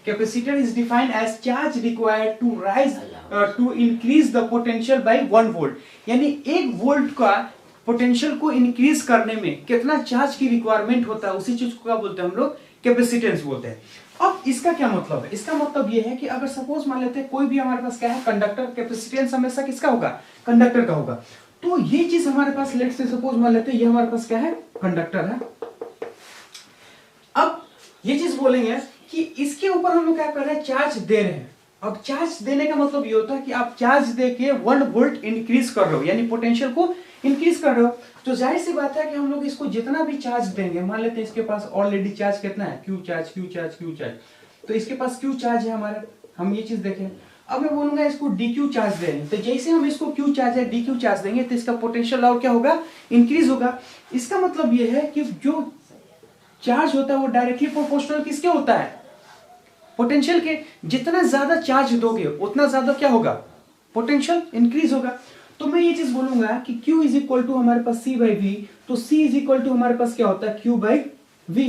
capacitor is defined as charge required to raise to increase the potential by 1 volt. यानी 1 वोल्ट का पोटेंशियल को इंक्रीज करने में कितना चार्ज की रिक्वायरमेंट होता है, उसी चीज को क्या बोलते हैं हम लोग, कैपेसिटेंस बोलते हैं। अब इसका क्या मतलब है, इसका मतलब यह है कि अगर सपोज मान लेते हैं कोई भी हमारे पास क्या है, कंडक्टर, कैपेसिटेंस हमेशा किसका होगा, कंडक्टर का होगा। तो ये चीज हमारे पास लेट से सपोज मान लेते हैं ये हमारे पास क्या है, कंडक्टर है। अब ये चीज बोलेंगे कि इसके ऊपर हम लोग क्या कर रहे हैं, चार्ज दे रहे हैं। अब चार्ज देने का मतलब ये होता है कि आप चार्ज देके 1 वोल्ट इंक्रीज कर रहे हो, यानी पोटेंशियल को इंक्रीज कर रहे हो। तो जाहिर सी बात है कि हम लोग इसको जितना भी चार्ज देंगे, मान लेते हैं इसके पास ऑलरेडी चार्ज कितना है, क्यू चार्ज, तो इसके पास क्यू चार्ज है हमारा, हम ये चीज देखें। अब मैं बोलूंगा इसको डी क्यू चार्ज देंगे, तो जैसे हम इसको क्यू चार्ज है डी क्यू चार्ज देंगे तो इसका पोटेंशियल और क्या होगा, इंक्रीज होगा। इसका मतलब ये है कि जो चार्ज होता है वो डायरेक्टली प्रोपोर्शनल किसके होता है, पोटेंशियल के। जितना ज्यादा चार्ज दोगे उतना ज्यादा क्या होगा, पोटेंशियल इंक्रीज होगा। तो मैं ये चीज बोलूंगा कि Q इज इक्वल टू हमारे पास C बाई V, तो C इज इक्वल टू हमारे पास क्या होता है, Q बाई V।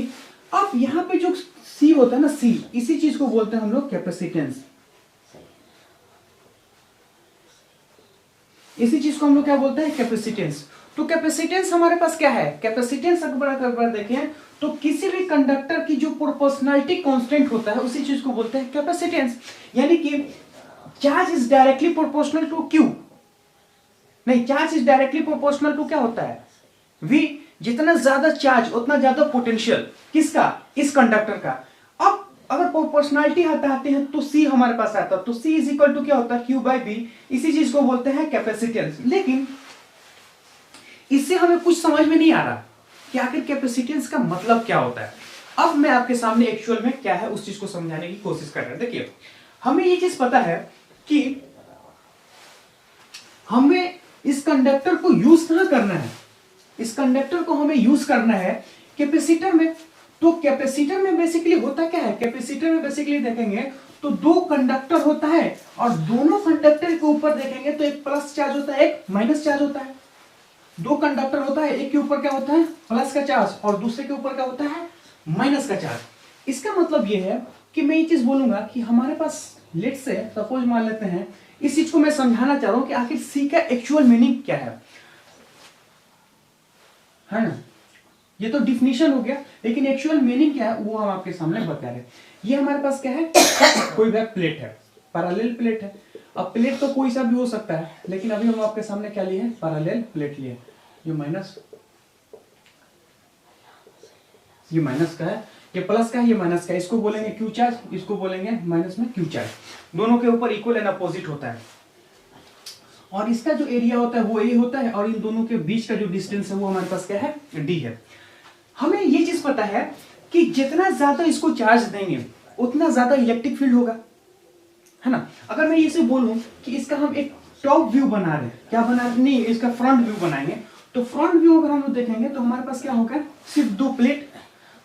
अब यहाँ पे जो सी होता है ना, सी, इसी चीज को बोलते हैं हम लोग कैपेसिटेंस। इसी चीज को हम लोग क्या बोलते हैं, कैपेसिटेंस। तो कैपेसिटेंस हमारे पास क्या है, कैपेसिटेंस अगर देखें तो किसी भी कंडक्टर की जो प्रोपोर्शनैलिटी कांस्टेंट होता है उसी चीज को बोलते हैं कैपेसिटेंस। यानी कि charge is directly proportional to Q, नहीं, charge is directly proportional to क्या होता है, वी। जितना ज्यादा चार्ज उतना ज्यादा पोटेंशियल, किसका, इस कंडक्टर का। अब अगर प्रोपोर्शनैलिटी हटाते हैं तो सी हमारे पास आता है, तो सी इज इक्वल टू क्या होता है, क्यू बाई बी। इसी चीज को बोलते हैं कैपेसिटेंस। लेकिन इससे हमें कुछ समझ में नहीं आ रहा कि आखिर कैपेसिटेंस का मतलब क्या होता है। अब मैं आपके सामने एक्चुअल में क्या है उस चीज को समझाने की कोशिश कर रहा हूं। देखिए, हमें ये चीज पता है कि हमें इस कंडक्टर को यूज कहां करना है, इस कंडक्टर को हमें यूज करना है कैपेसिटर में। तो कैपेसिटर में बेसिकली होता क्या है, कैपेसिटर में बेसिकली देखेंगे तो दो कंडक्टर होता है और दोनों कंडक्टर के ऊपर देखेंगे तो एक प्लस चार्ज होता है, एक माइनस चार्ज होता है। दो कंडक्टर होता है, एक के ऊपर क्या होता है, प्लस का चार्ज, और दूसरे के ऊपर क्या होता है, माइनस का चार्ज। इसका मतलब यह है कि मैं ये चीज बोलूंगा कि हमारे पास लेट से सपोज मान लेते हैं, इस चीज को मैं समझाना चाह रहा हूं कि आखिर सी का एक्चुअल मीनिंग क्या है ना। ये तो डिफिनीशन हो गया, लेकिन एक्चुअल मीनिंग क्या है वो हम आपके सामने बता रहे हैं। ये हमारे पास क्या है, कोई भी प्लेट है, पैरेलल प्लेट है। अब प्लेट तो कोई सा भी हो सकता है, लेकिन अभी हम आपके सामने क्या लिए हैं, पैरेलल प्लेट लिए। ये माइनस का है, ये प्लस का है, ये माइनस का है। इसको बोलेंगे क्यू चार्ज, इसको बोलेंगे माइनस में क्यू चार्ज। दोनों के ऊपर इक्वल एंड अपोजिट होता है, और इसका जो एरिया होता है वो ए होता है, और इन दोनों के बीच का जो डिस्टेंस है वो हमारे पास क्या है, डी है। हमें ये चीज पता है कि जितना ज्यादा इसको चार्ज देंगे उतना ज्यादा इलेक्ट्रिक फील्ड होगा, है ना। अगर मैं इसे बोलूं कि इसका हम एक टॉप व्यू बना रहे हैं, क्या बना रहे, नहीं, इसका फ्रंट व्यू बनाएंगे, तो फ्रंट व्यू अगर हम लोग देखेंगे तो हमारे पास क्या होगा, सिर्फ दो प्लेट।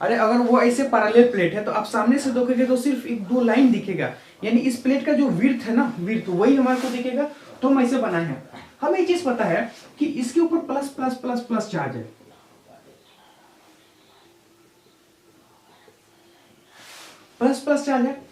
अरे अगर वो ऐसे पैरेलल प्लेट है तो आप सामने से देखेंगे तो सिर्फ एक दो लाइन दिखेगा, यानी इस प्लेट का जो विड्थ है ना, विड्थ वही हमारे को दिखेगा। तो हम ऐसे बनाए हैं। हमें ये चीज पता है कि इसके ऊपर plus plus plus plus charge है, प्लस प्लस चार्ज है।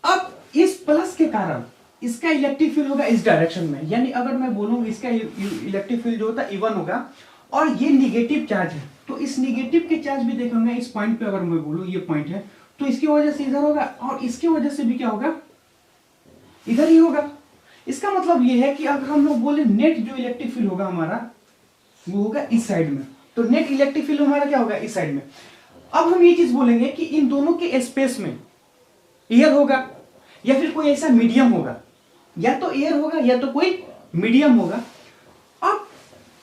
अब इस प्लस के कारण इसका इलेक्ट्रिक फील्ड होगा इस डायरेक्शन में, यानी अगर मैं बोलूं इसका इलेक्ट्रिक फील्ड जो होता है E1 होगा, और ये निगेटिव चार्ज है, तो इस निगेटिव के चार्ज भी देखेंगे इस पॉइंट पे। अगर मैं बोलूं ये पॉइंट है तो इसकी वजह से इधर होगा, और इसकी वजह से भी क्या होगा, इधर ही होगा। इसका मतलब ये है कि अगर हम लोग बोले नेट जो इलेक्ट्रिक फील्ड होगा हमारा वो होगा इस साइड में, तो नेट इलेक्ट्रिक फील्ड हमारा क्या होगा, इस साइड में। अब हम ये चीज बोलेंगे कि इन दोनों के स्पेस में एयर होगा या फिर कोई ऐसा मीडियम होगा, या तो एयर होगा या तो कोई मीडियम होगा। अब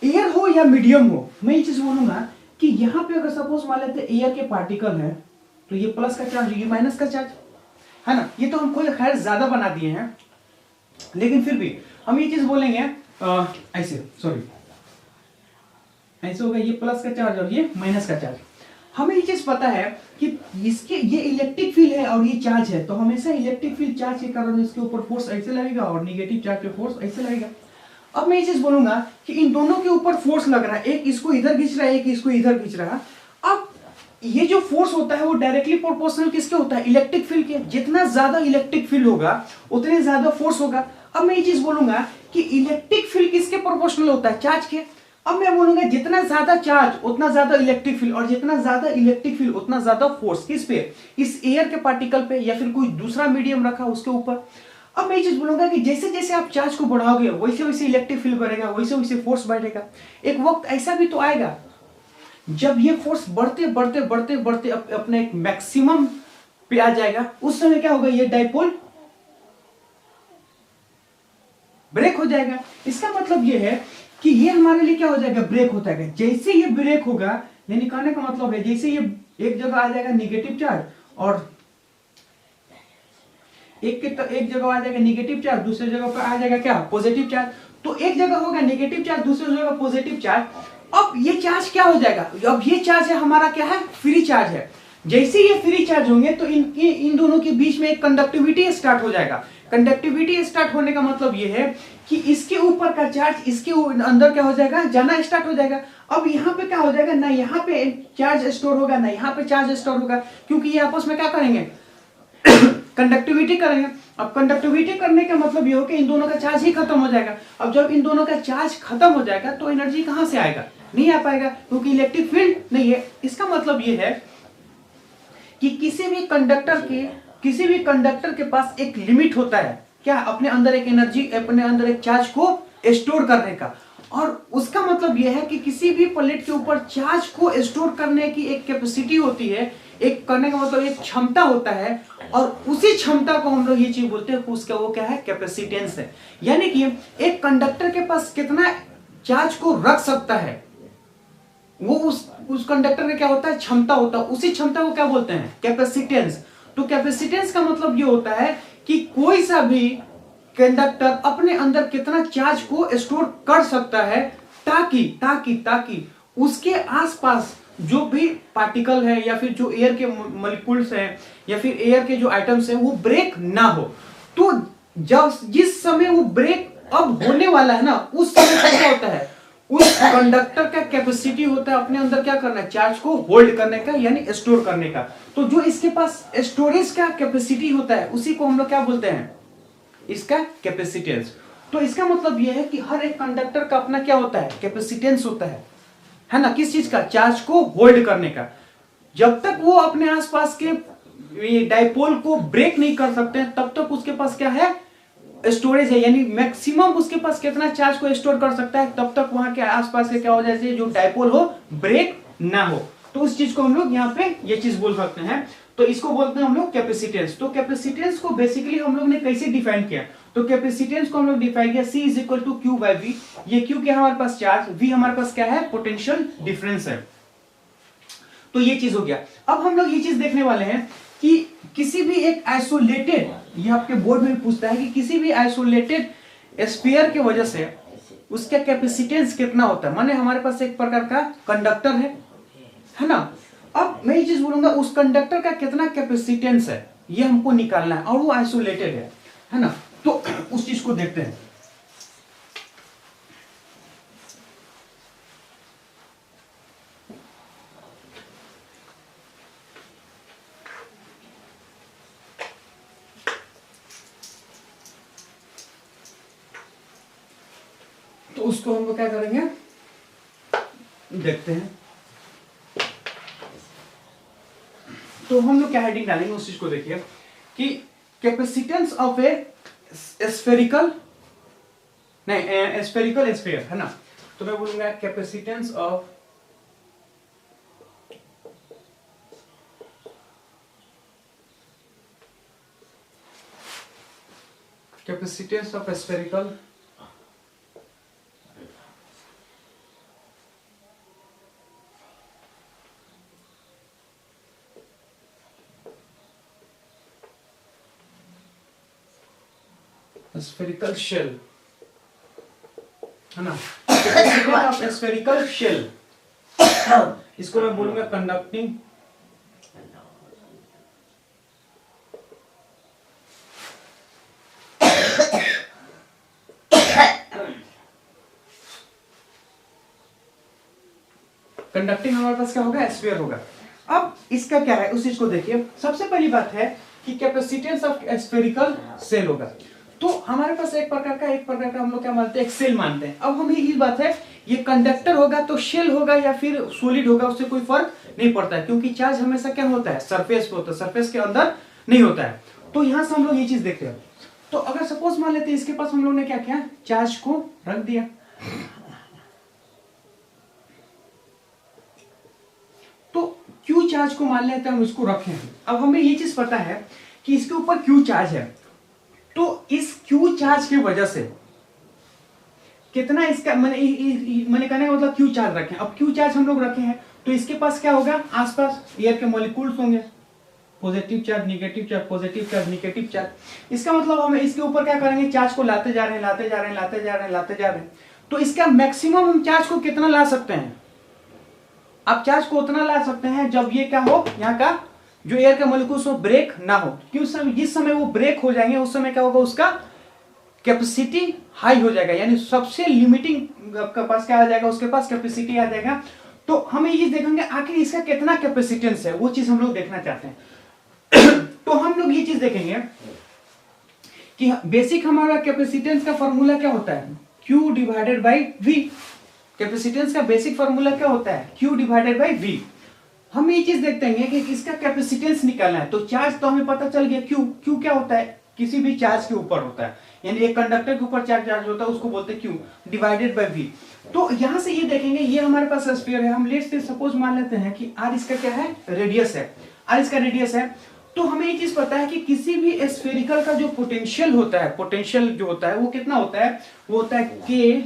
एयर हो या मीडियम हो, मैं ये चीज बोलूंगा कि यहां पे अगर सपोज मान लेते एयर के पार्टिकल है तो ये प्लस का चार्ज, ये माइनस का चार्ज, है ना। ये तो हम कोई खैर ज्यादा बना दिए हैं, लेकिन फिर भी हम ये चीज बोलेंगे ऐसे, सॉरी ऐसे होगा, ये प्लस का चार्ज और ये माइनस का चार्ज। हमें ये चीज पता है कि इसके ये इलेक्ट्रिक फील्ड है और ये चार्ज है, तो हमेशा इलेक्ट्रिक फील्ड चार्ज के कारण इसके ऊपर फोर्स ऐसे लगेगा और निगेटिव चार्ज पे फोर्स ऐसे लगेगा। अब मैं ये चीज बोलूंगा कि इन दोनों के ऊपर फोर्स लग रहा है, एक इसको इधर खींच रहा है, एक इसको इधर खींच रहा है। अब ये जो फोर्स होता है वो डायरेक्टली प्रोपोर्शनल किसके होता है, इलेक्ट्रिक फील्ड के। जितना ज्यादा इलेक्ट्रिक फील्ड होगा उतने ज्यादा फोर्स होगा। अब मैं ये चीज बोलूंगा कि इलेक्ट्रिक फील्ड किसके प्रोपोर्शनल होता है, चार्ज के। अब मैं बोलूंगा जितना ज्यादा चार्ज उतना ज्यादा इलेक्ट्रिक फील्ड, और जितना ज्यादा इलेक्ट्रिक फील्ड उतना ज्यादा फोर्स। किस पे, इस एयर के पार्टिकल पे या फिर कोई दूसरा मीडियम रखा उसके ऊपर। अब मैं ये चीज बोलूंगा कि जैसे जैसे आप चार्ज को बढ़ाओगे वैसे वैसे इलेक्ट्रिक फील्ड बढ़ेगा, वैसे वैसे फोर्स बढ़ेगा। एक वक्त ऐसा भी तो आएगा जब ये फोर्स बढ़ते बढ़ते बढ़ते बढ़ते अपने एक मैक्सिमम पे आ जाएगा। उस समय क्या होगा, ये डाइपोल ब्रेक हो जाएगा। इसका मतलब ये है कि ये हमारे लिए क्या हो जाएगा, ब्रेक होता है। जैसे ये ब्रेक होगा, यानी कहने का मतलब है जैसे ये एक जगह आ जाएगा निगेटिव चार्ज, और एक जगह आ जाएगा निगेटिव चार्ज, दूसरी जगह पर आ जाएगा क्या, पॉजिटिव चार्ज। तो एक जगह होगा निगेटिव चार्ज, दूसरी जगह पॉजिटिव चार्ज। अब ये चार्ज क्या हो जाएगा, अब ये चार्ज है हमारा क्या है, फ्री चार्ज है। जैसे ये फ्री चार्ज होंगे तो इन दोनों के बीच में एक कंडक्टिविटी स्टार्ट हो जाएगा। कंडक्टिविटी स्टार्ट होने का मतलब ये है कि इसके ऊपर का चार्ज इसके अंदर क्या हो जाएगा, जाना स्टार्ट हो जाएगा। अब यहाँ पे क्या हो जाएगा, ना यहाँ पे चार्ज स्टोर होगा ना यहाँ पे चार्ज स्टोर होगा, क्योंकि ये आपस में क्या करेंगे, कंडक्टिविटी करेंगे। अब कंडक्टिविटी करने का मतलब ये हो कि इन दोनों का चार्ज ही खत्म हो जाएगा। अब जब इन दोनों का चार्ज खत्म हो जाएगा तो एनर्जी कहां से आएगा, नहीं आ पाएगा, क्योंकि इलेक्ट्रिक फील्ड नहीं है। इसका मतलब ये है कि किसी भी कंडक्टर के पास एक लिमिट होता है, क्या, अपने अंदर एक एनर्जी, अपने अंदर एक चार्ज को स्टोर करने का। और उसका मतलब यह है कि किसी भी प्लेट के ऊपर चार्ज को स्टोर करने की एक कैपेसिटी होती है, एक करने का मतलब एक क्षमता होता है, और उसी क्षमता को हम लोग ये चीज बोलते हैं, उसका वो क्या है, कैपेसिटेंस है। यानी कि एक कंडक्टर के पास कितना चार्ज को रख सकता है, वो उस कंडक्टर का क्या होता है, क्षमता होता है, उसी क्षमता को क्या बोलते हैं, कैपेसिटेंस। तो कैपेसिटेंस का मतलब ये होता है कि कोई सा भी कंडक्टर अपने अंदर कितना चार्ज को स्टोर कर सकता है, ताकि उसके आसपास जो भी पार्टिकल है या फिर जो एयर के मॉलिक्यूल्स हैं या फिर एयर के जो आइटम्स हैं वो ब्रेक ना हो। तो जब जिस समय वो ब्रेक अब होने वाला है ना, उस समय क्या होता है, उस कंडक्टर का कैपेसिटी होता है अपने अंदर क्या करना है, चार्ज को होल्ड करने का, यानी स्टोर करने का। तो जो इसके पास स्टोरेज का कैपेसिटी होता है उसी को हम लोग क्या बोलते हैं, इसका कैपेसिटेंस। तो इसका मतलब यह है कि हर एक कंडक्टर का अपना क्या होता है, कैपेसिटेंस होता है ना, किस चीज का, चार्ज को होल्ड करने का। जब तक वो अपने आसपास के डाइपोल को ब्रेक नहीं कर सकते हैं तब तक उसके पास क्या है, स्टोरेज है, यानी मैक्सिमम उसके पास कितना चार्ज को स्टोर कर सकता है, तब तक वहां के आसपास के क्या हो जाए, जो डाइपोल हो ब्रेक ना हो। तो उस चीज को हम लोग यहाँ पे ये चीज बोल सकते हैं। तो इसको बोलते हैं हम लोग कैपेसिटेंस। तो कैपेसिटेंस को बेसिकली हम लोग ने कैसे डिफाइन किया, तो कैपेसिटेंस को हम लोग डिफाइन किया C is equal to Q by V। ये Q क्या है हमारे पास, चार्ज, V हमारे पास क्या है, पोटेंशियल डिफरेंस है। तो ये चीज हो गया। अब हम लोग ये चीज देखने वाले हैं कि किसी भी एक आइसोलेटेड, ये आपके बोर्ड में भी पूछता है कि किसी भी आइसोलेटेड स्फीयर की वजह से उसका कैपेसिटेंस कितना होता है। माने हमारे पास एक प्रकार का कंडक्टर है ना, अब मैं ये चीज बोलूंगा उस कंडक्टर का कितना कैपेसिटेंस है ये हमको निकालना है, और वो आइसोलेटेड है ना। तो उस चीज को देखते हैं। तो उसको हम लोग क्या करेंगे, देखते हैं। तो हम लोग क्या हेडिंग डालेंगे उस चीज को देखिए कि capacitance of a spherical sphere है ना। तो मैं बोलूंगा capacitance of spherical spherical shell है ना, स्फेरिकल शेल। इसको मैं बोलूंगा कंडक्टिंग हमारे पास क्या होगा, स्फीयर होगा। अब इसका क्या है उस चीज को देखिए। सबसे पहली बात है कि कैपेसिटेंस ऑफ स्फेरिकल शेल होगा। तो हमारे पास एक प्रकार का हम लोग क्या मानते हैं, एक सेल मानते हैं। अब हमें ये बात है, ये कंडक्टर होगा तो शेल होगा या फिर सॉलिड होगा, उससे कोई फर्क नहीं पड़ता है, क्योंकि चार्ज हमेशा क्या होता है, सरफेस पे होता है, सरफेस के अंदर नहीं होता है। तो यहां से हम लोग ये चीज देखते हैं। तो अगर सपोज मान लेते हैं इसके पास हम लोग ने क्या किया, चार्ज को रख दिया, तो क्यू चार्ज को मान लेते हैं हम, इसको रखें। अब हमें ये चीज पता है कि इसके ऊपर क्यू चार्ज है, तो इस क्यू चार्ज की वजह से कितना इसका मैंने कहने का मतलब क्यू चार्ज रखें। अब क्यू चार्ज हम लोग रखे हैं तो इसके पास क्या होगा, आसपास एयर के मॉलिक्यूल्स होंगे, positive charge negative charge, positive charge negative charge. इसका मतलब हम इसके ऊपर क्या करेंगे, चार्ज को लाते जा रहे हैं। तो इसका मैक्सिमम हम चार्ज को कितना ला सकते हैं, आप चार्ज को उतना ला सकते हैं जब ये क्या हो, यहाँ का जो एयर का मॉलिक्यूल्स हो ब्रेक ना हो। क्योंकि जिस समय वो ब्रेक हो जाएंगे उस समय क्या होगा, उसका कैपेसिटी हाई हो जाएगा, यानी सबसे लिमिटिंग आपके पास क्या आ जाएगा, उसके पास कैपेसिटी आ जाएगा। तो हमें ये देखेंगे आखिर इसका कितना कैपेसिटेंस है, वो चीज हम लोग देखना चाहते हैं। तो हम लोग ये चीज देखेंगे कि बेसिक हमारा कैपेसिटेंस का फॉर्मूला क्या होता है, Q divided by V। Capacitance का बेसिक फॉर्मूला क्या होता है, Q डिवाइडेड बाई V। हम ये चीज देखते हैं कि किसका कैपेसिटेंस निकालना है। तो चार्ज तो हमें पता चल गया, Q क्या होता है, किसी भी चार्ज के ऊपर होता है, यानी एक कंडक्टर के ऊपर चार्ज होता है उसको बोलते हैं Q डिवाइडेड बाई V। तो यहां से ये देखेंगे, ये हमारे पास स्फीयर है, हम लेट्स से सपोज मान लेते हैं कि R इसका क्या है, रेडियस है, R इसका रेडियस है। तो हमें ये चीज पता है कि किसी भी स्फेरिकल का जो पोटेंशियल होता है, पोटेंशियल जो होता है वो कितना होता है, वो होता है K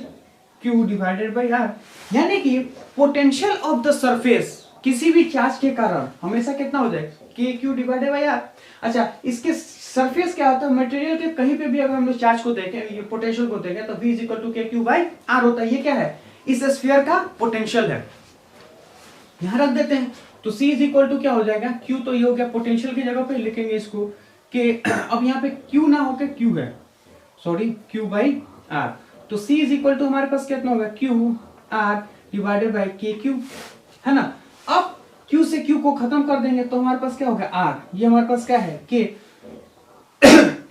Q divided by R। यानी कि पोटेंशियल ऑफ द सरफेस किसी भी चार्ज के कारण हमेशा कितना हो जाए, K Q divided by R। अच्छा, इसके सरफेस क्या होता है, मटेरियल के कहीं पे भी अगर हम लोग चार्ज को देखें, ये पोटेंशियल को देखें, तो V is equal to K Q by R होता है। ये क्या है, इस स्फीयर का पोटेंशियल है, यहां रख देते हैं। तो C इज इक्वल टू क्या हो जाएगा, Q तो ये हो गया, पोटेंशियल की जगह पे लिखेंगे इसको कि अब यहाँ पे Q ना होकर Q है, सॉरी Q बाई R। तो C इज इक्वल टू हमारे पास कितना होगा, Q R divided by K Q, है ना। अब Q से Q को खत्म कर देंगे तो हमारे पास क्या होगा, R, ये हमारे पास क्या है, K।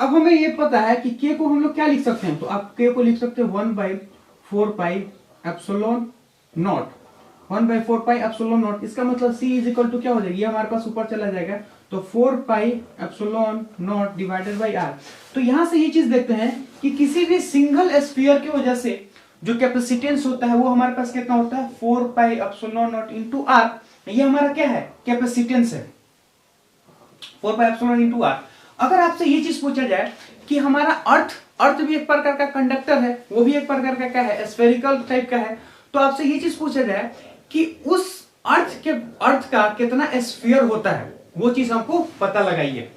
अब हमें ये पता है कि K को हम लोग क्या लिख सकते हैं, तो आप K को लिख सकते हैं 1/4 पाई epsilon not, 1/4 pi epsilon not. इसका मतलब C इज इक्वल टू क्या हो जाएगी, ये हमारे पास ऊपर चला जाएगा, तो 4 pi epsilon not divided by R। तो यहां से ये चीज देखते हैं कि किसी भी सिंगल स्फीयर की वजह से जो कैपेसिटेंस होता है वो हमारे पास कितना होता है, 4 pi epsilon naught into R। ये हमारा क्या है, कैपेसिटेंस है, 4 पाई एप्सिलॉन इनटू R। अगर आपसे ये चीज पूछा जाए कि हमारा अर्थ भी एक प्रकार का कंडक्टर है, वो भी एक प्रकार का क्या है, स्फेरिकल टाइप का है, तो आपसे ये चीज पूछा जाए कि उस अर्थ का कितना स्फीयर होता है, वो चीज हमको पता लगाइए।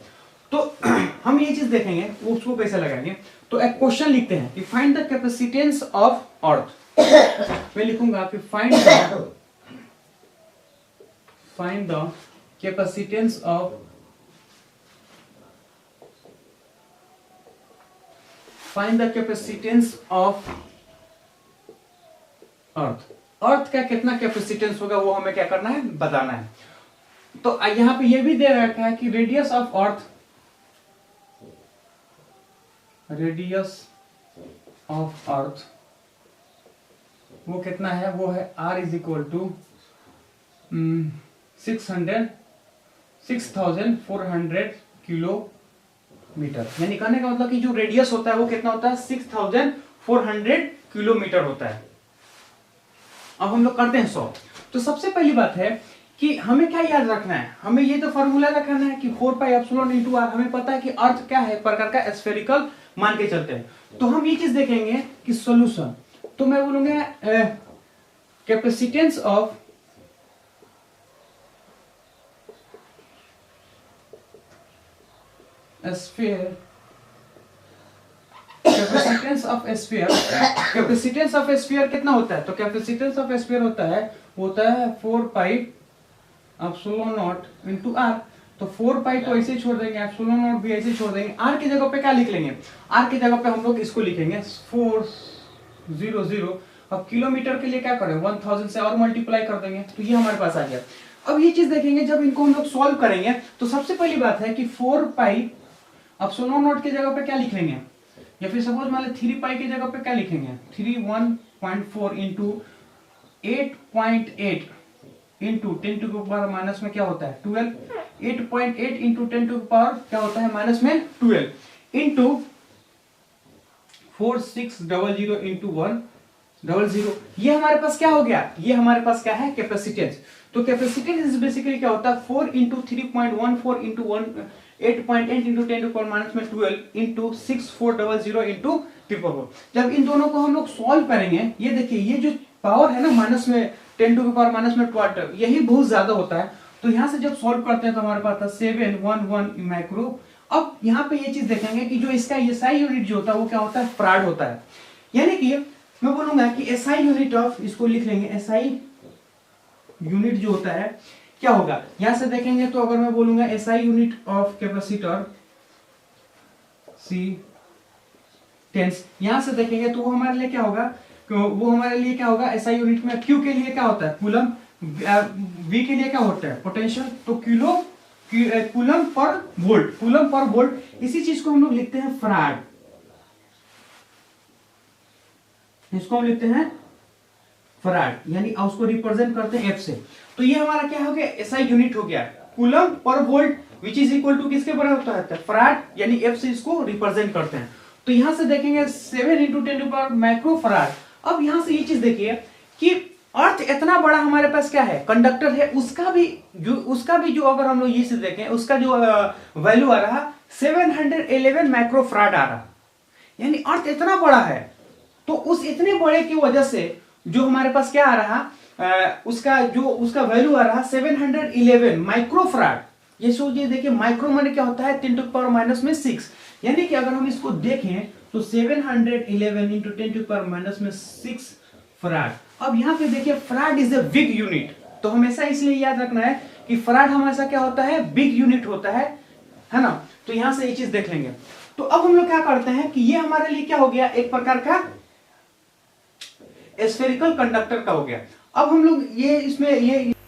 तो हम ये चीज देखेंगे वो उसको कैसे लगाएंगे। तो एक क्वेश्चन लिखते हैं कि find the capacitance of earth. मैं लिखूंगा कि find the capacitance of find the capacitance of अर्थ का कितना कैपेसिटेंस होगा वो हमें क्या करना है, बताना है। तो यहां पे ये भी दे रखा है कि रेडियस ऑफ अर्थ वो कितना है, वो है R is equal to 6,400 kilometre. यानी कहने का मतलब कि जो रेडियस होता है वो कितना होता है, 6,400 किलोमीटर होता है। अब हम लोग करते हैं सॉल्व। तो सबसे पहली बात है कि हमें क्या याद रखना है, हमें ये तो फॉर्मूला रखना है कि 4 पाई एप्सिलॉन इनटू R। हमें पता है कि अर्थ क्या है, प्रकार का स्फेरिकल मान के चलते हैं। तो हम ये चीज देखेंगे कि सॉल्यूशन, तो मैं बोलूंगा capacitance of sphere, capacitance of sphere, capacitance of sphere कितना होता है, तो कैपेसिटेंस ऑफ स्फीयर होता है 4 pi epsilon naught into R। तो 4 पाई को ऐसे छोड़ देंगे, एप्सिलॉन नॉट भी ऐसे छोड़ देंगे, R की जगह पे क्या लिख लेंगे, R की जगह पे हम लोग इसको लिखेंगे 400। अब किलोमीटर के लिए क्या करें, 1000 से और मल्टीप्लाई कर देंगे, तो ये हमारे पास आ गया। अब ये चीज देखेंगे जब इनको हम लोग सॉल्व करेंगे, तो सबसे पहली बात है कि 4 पाई एप्सिलॉन नॉट की जगह पे क्या लिख लेंगे, या फिर सपोज मान ले 3 पाई की जगह पे क्या लिखेंगे, 1.4 into 8.8 into 10 to power minus में क्या होता है 12, 8.8 इंटू 10 टू पावर क्या होता है माइनस में 12 इंटू 4600 इंटू 100। ये हमारे पास क्या हो गया, ये हमारे पास क्या है, कैपेसिटेंस। तो कैपेसिटेंस इज बेसिकली क्या होता है 4 into 3.14 into 8.8 into 10 to power minus में 12 इंटू 6400 इंटू 444। जब इन दोनों को हम लोग सॉल्व करेंगे, ये देखिए ये जो पावर है ना माइनस में 10 टू पावर माइनस में 12, यही बहुत ज्यादा होता है। तो यहाँ से जब सॉल्व करते हैं तो हमारे पास था 711 माइक्रो। अब यहाँ पे ये चीज देखेंगे कि जो इसका एसआई यूनिट जो होता है वो क्या होता है, फराड होता है। यानी कि मैं बोलूंगा कि एसआई यूनिट ऑफ, इसको लिख लेंगे एसआई यूनिट जो होता है क्या होगा, यहां से देखेंगे तो अगर मैं बोलूंगा एसआई यूनिट ऑफ कैपेसिटर सी टेंस, यहां से देखेंगे तो वो हमारे लिए क्या होगा वो हमारे लिए क्या होगा एसआई यूनिट में। क्यू के लिए क्या होता है कूलम, वी के लिए क्या होता है पोटेंशियल, तो कूलम पर वोल्ट। इसी चीज को हम लोग लिखते हैं फराड, इसको हम लिखते हैं फराड, यानी उसको रिप्रेजेंट करते हैं एफ से। तो ये हमारा क्या हो गया एसआई यूनिट हो गया, कूलम पर volt which is equal to किसके बराबर होता है फराड, यानी एफ से इसको रिप्रेजेंट करते हैं। तो यहां से देखेंगे 7 × 10⁻⁴ माइक्रो फराड। अब यहां से ये चीज देखिए कि अर्थ इतना बड़ा हमारे पास क्या है कंडक्टर है, उसका भी जो अगर हम लोग ये से देखें उसका जो वैल्यू आ रहा 711 माइक्रो फराड आ रहा, यानी अर्थ इतना बड़ा है। तो उस इतने बड़े की वजह से जो हमारे पास क्या आ रहा उसका वैल्यू आ रहा 711 माइक्रो फराड। ये सोचिए देखिए माइक्रो माने क्या होता है 10⁻⁻⁶, यानी कि अगर हम इसको देखें तो 711 × 10⁻⁶ फराड। अब यहाँ पे देखिए farad is a big unit, तो हमेशा इसलिए याद रखना है कि फराड हमेशा क्या होता है बिग यूनिट होता है ना। तो यहां से ये चीज देख लेंगे। तो अब हम लोग क्या करते हैं कि ये हमारे लिए क्या हो गया एक प्रकार का स्फेरिकल कंडक्टर का हो गया। अब हम लोग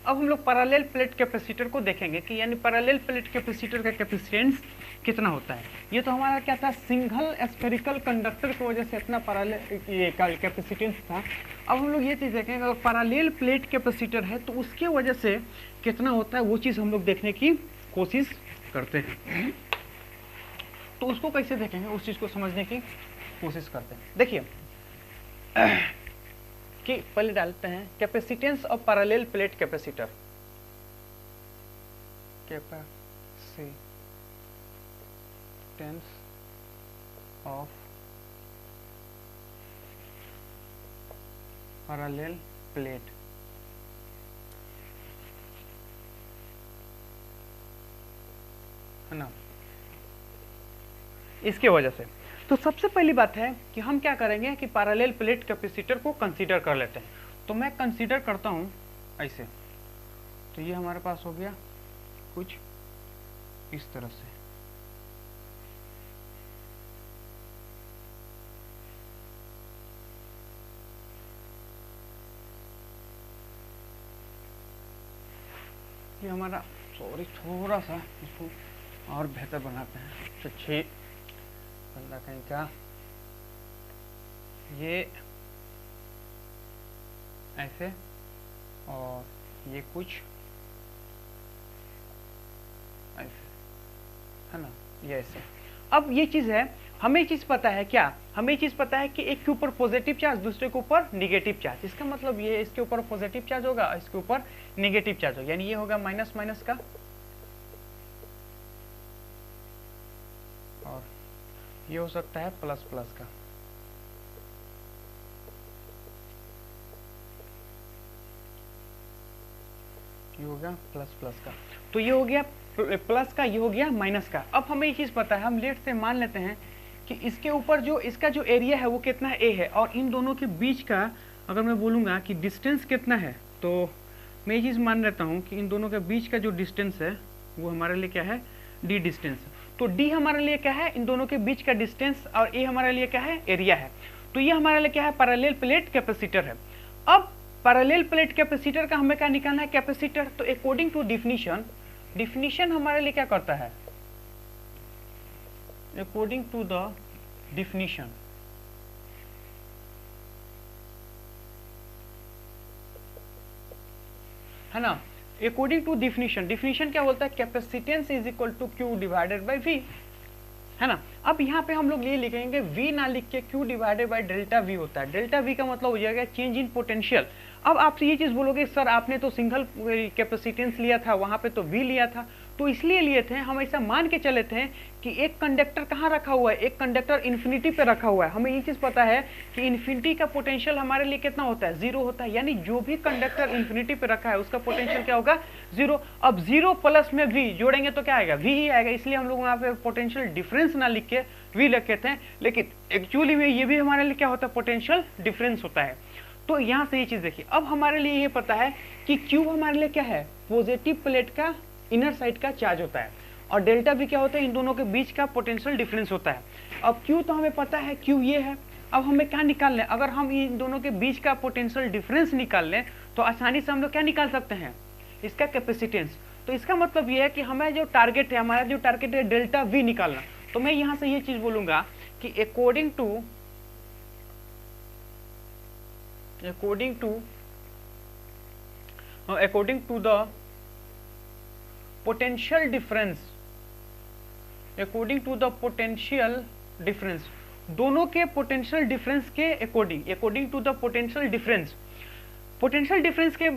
अब हम लोग पैरेलल प्लेट कैपेसिटर को देखेंगे कि यानी पैरेलल प्लेट कैपेसिटर का कैपेसिटेंस कितना होता है। ये तो हमारा क्या था सिंगल स्फेरिकल कंडक्टर की वजह से इतना पैरेलल ये कैपेसिटेंस था। अब हम लोग ये चीज़ देखेंगे अगर पैरेलल प्लेट कैपेसिटर है तो उसके वजह से कितना होता है वो चीज़ हम लोग देखने की कोशिश करते हैं। तो उसको कैसे देखेंगे उस चीज़ को समझने की कोशिश करते हैं। देखिए कि पहले डालते हैं capacitance of parallel plate capacitor, capacitance of parallel plate. है ना, इसके वजह से तो सबसे पहली बात है कि हम क्या करेंगे कि पैरेलल प्लेट कैपेसिटर को कंसीडर कर लेते हैं। तो मैं कंसीडर करता हूं ऐसे, तो ये हमारे पास हो गया कुछ इस तरह से। ये हमारा सॉरी थोड़ा सा इसको और बेहतर बनाते हैं। तो 6 बंदा कहीं का ये ऐसे और ये कुछ ऐसे, है ना, ये ऐसे। अब ये चीज है हमें चीज पता है क्या, हमें चीज पता है कि एक के ऊपर पॉजिटिव चार्ज दूसरे के ऊपर निगेटिव चार्ज। इसका मतलब ये इसके ऊपर पॉजिटिव चार्ज होगा इसके ऊपर निगेटिव चार्ज होगा, यानी ये होगा माइनस माइनस का और ये हो सकता है प्लस प्लस का। ये हो गया प्लस प्लस का, तो ये हो गया प्लस का, ये हो गया माइनस का। अब हमें ये चीज पता है, हम लेट से मान लेते हैं कि इसके ऊपर जो इसका जो एरिया है वो कितना ए है और इन दोनों के बीच का अगर मैं बोलूँगा कि डिस्टेंस कितना है, तो मैं ये चीज़ मान लेता हूँ कि इन दोनों के बीच का जो डिस्टेंस है वो हमारे लिए क्या है डी डिस्टेंस। तो डी हमारे लिए क्या है इन दोनों के बीच का डिस्टेंस और ए हमारे लिए क्या है एरिया है। तो ये हमारे लिए क्या है पैरेलल प्लेट कैपेसिटर है। अब पैरेलल प्लेट कैपेसिटर का हमें क्या निकालना है कैपेसिटर। तो अकॉर्डिंग टू डिफिनीशन हमारे लिए क्या करता है, अकॉर्डिंग टू द डिफिनीशन है ना, अकॉर्डिंग टू डिफिनीशन क्या बोलता है capacitance is equal to Q divided by V, है ना। अब यहाँ पे हम लोग ये लिखेंगे v ना लिख के q divided by delta v होता है। डेल्टा v का मतलब हो जाएगा चेंज इन पोटेंशियल। अब आपसे ये चीज बोलोगे सर आपने तो सिंगल कैपेसिटेंस लिया था वहां पे तो v लिया था, तो इसलिए लिए थे हम ऐसा मान के चले थे कि एक कंडक्टर कहाँ रखा हुआ है, एक कंडक्टर इन्फिनिटी पे रखा हुआ है। हमें ये चीज पता है कि इन्फिनिटी का पोटेंशियल हमारे लिए कितना होता है 0 होता है, यानी जो भी कंडक्टर इन्फिनिटी पे रखा है उसका पोटेंशियल क्या होगा 0। अब 0 प्लस में v जोड़ेंगे तो क्या आएगा v ही आएगा, इसलिए हम लोग वहाँ पे पोटेंशियल डिफरेंस ना लिख के v लिखे थे, लेकिन एक्चुअली में ये भी हमारे लिए क्या होता है पोटेंशियल डिफरेंस होता है। तो यहाँ से ये चीज देखिए, अब हमारे लिए ये पता है कि Q हमारे लिए क्या है पॉजिटिव प्लेट का इनर साइड का चार्ज होता है और डेल्टा भी क्या होता है इन दोनों के बीच का पोटेंशियल डिफरेंस होता है। अब Q तो हमें पता है Q ये है, अब हमें क्या निकालना है, अगर हम इन दोनों के बीच का पोटेंशियल डिफरेंस निकाल लें तो आसानी से हम लोग क्या निकाल सकते हैं, इसका कैपेसिटेंस। तो इसका मतलब ये है कि हमें जो टारगेट है, हमारा जो टारगेट है डेल्टा वी निकालना। तो मैं यहां से ये चीज बोलूंगा कि according to the potential difference, दोनों के पोटेंशियल डिफरेंस के according to the potential difference के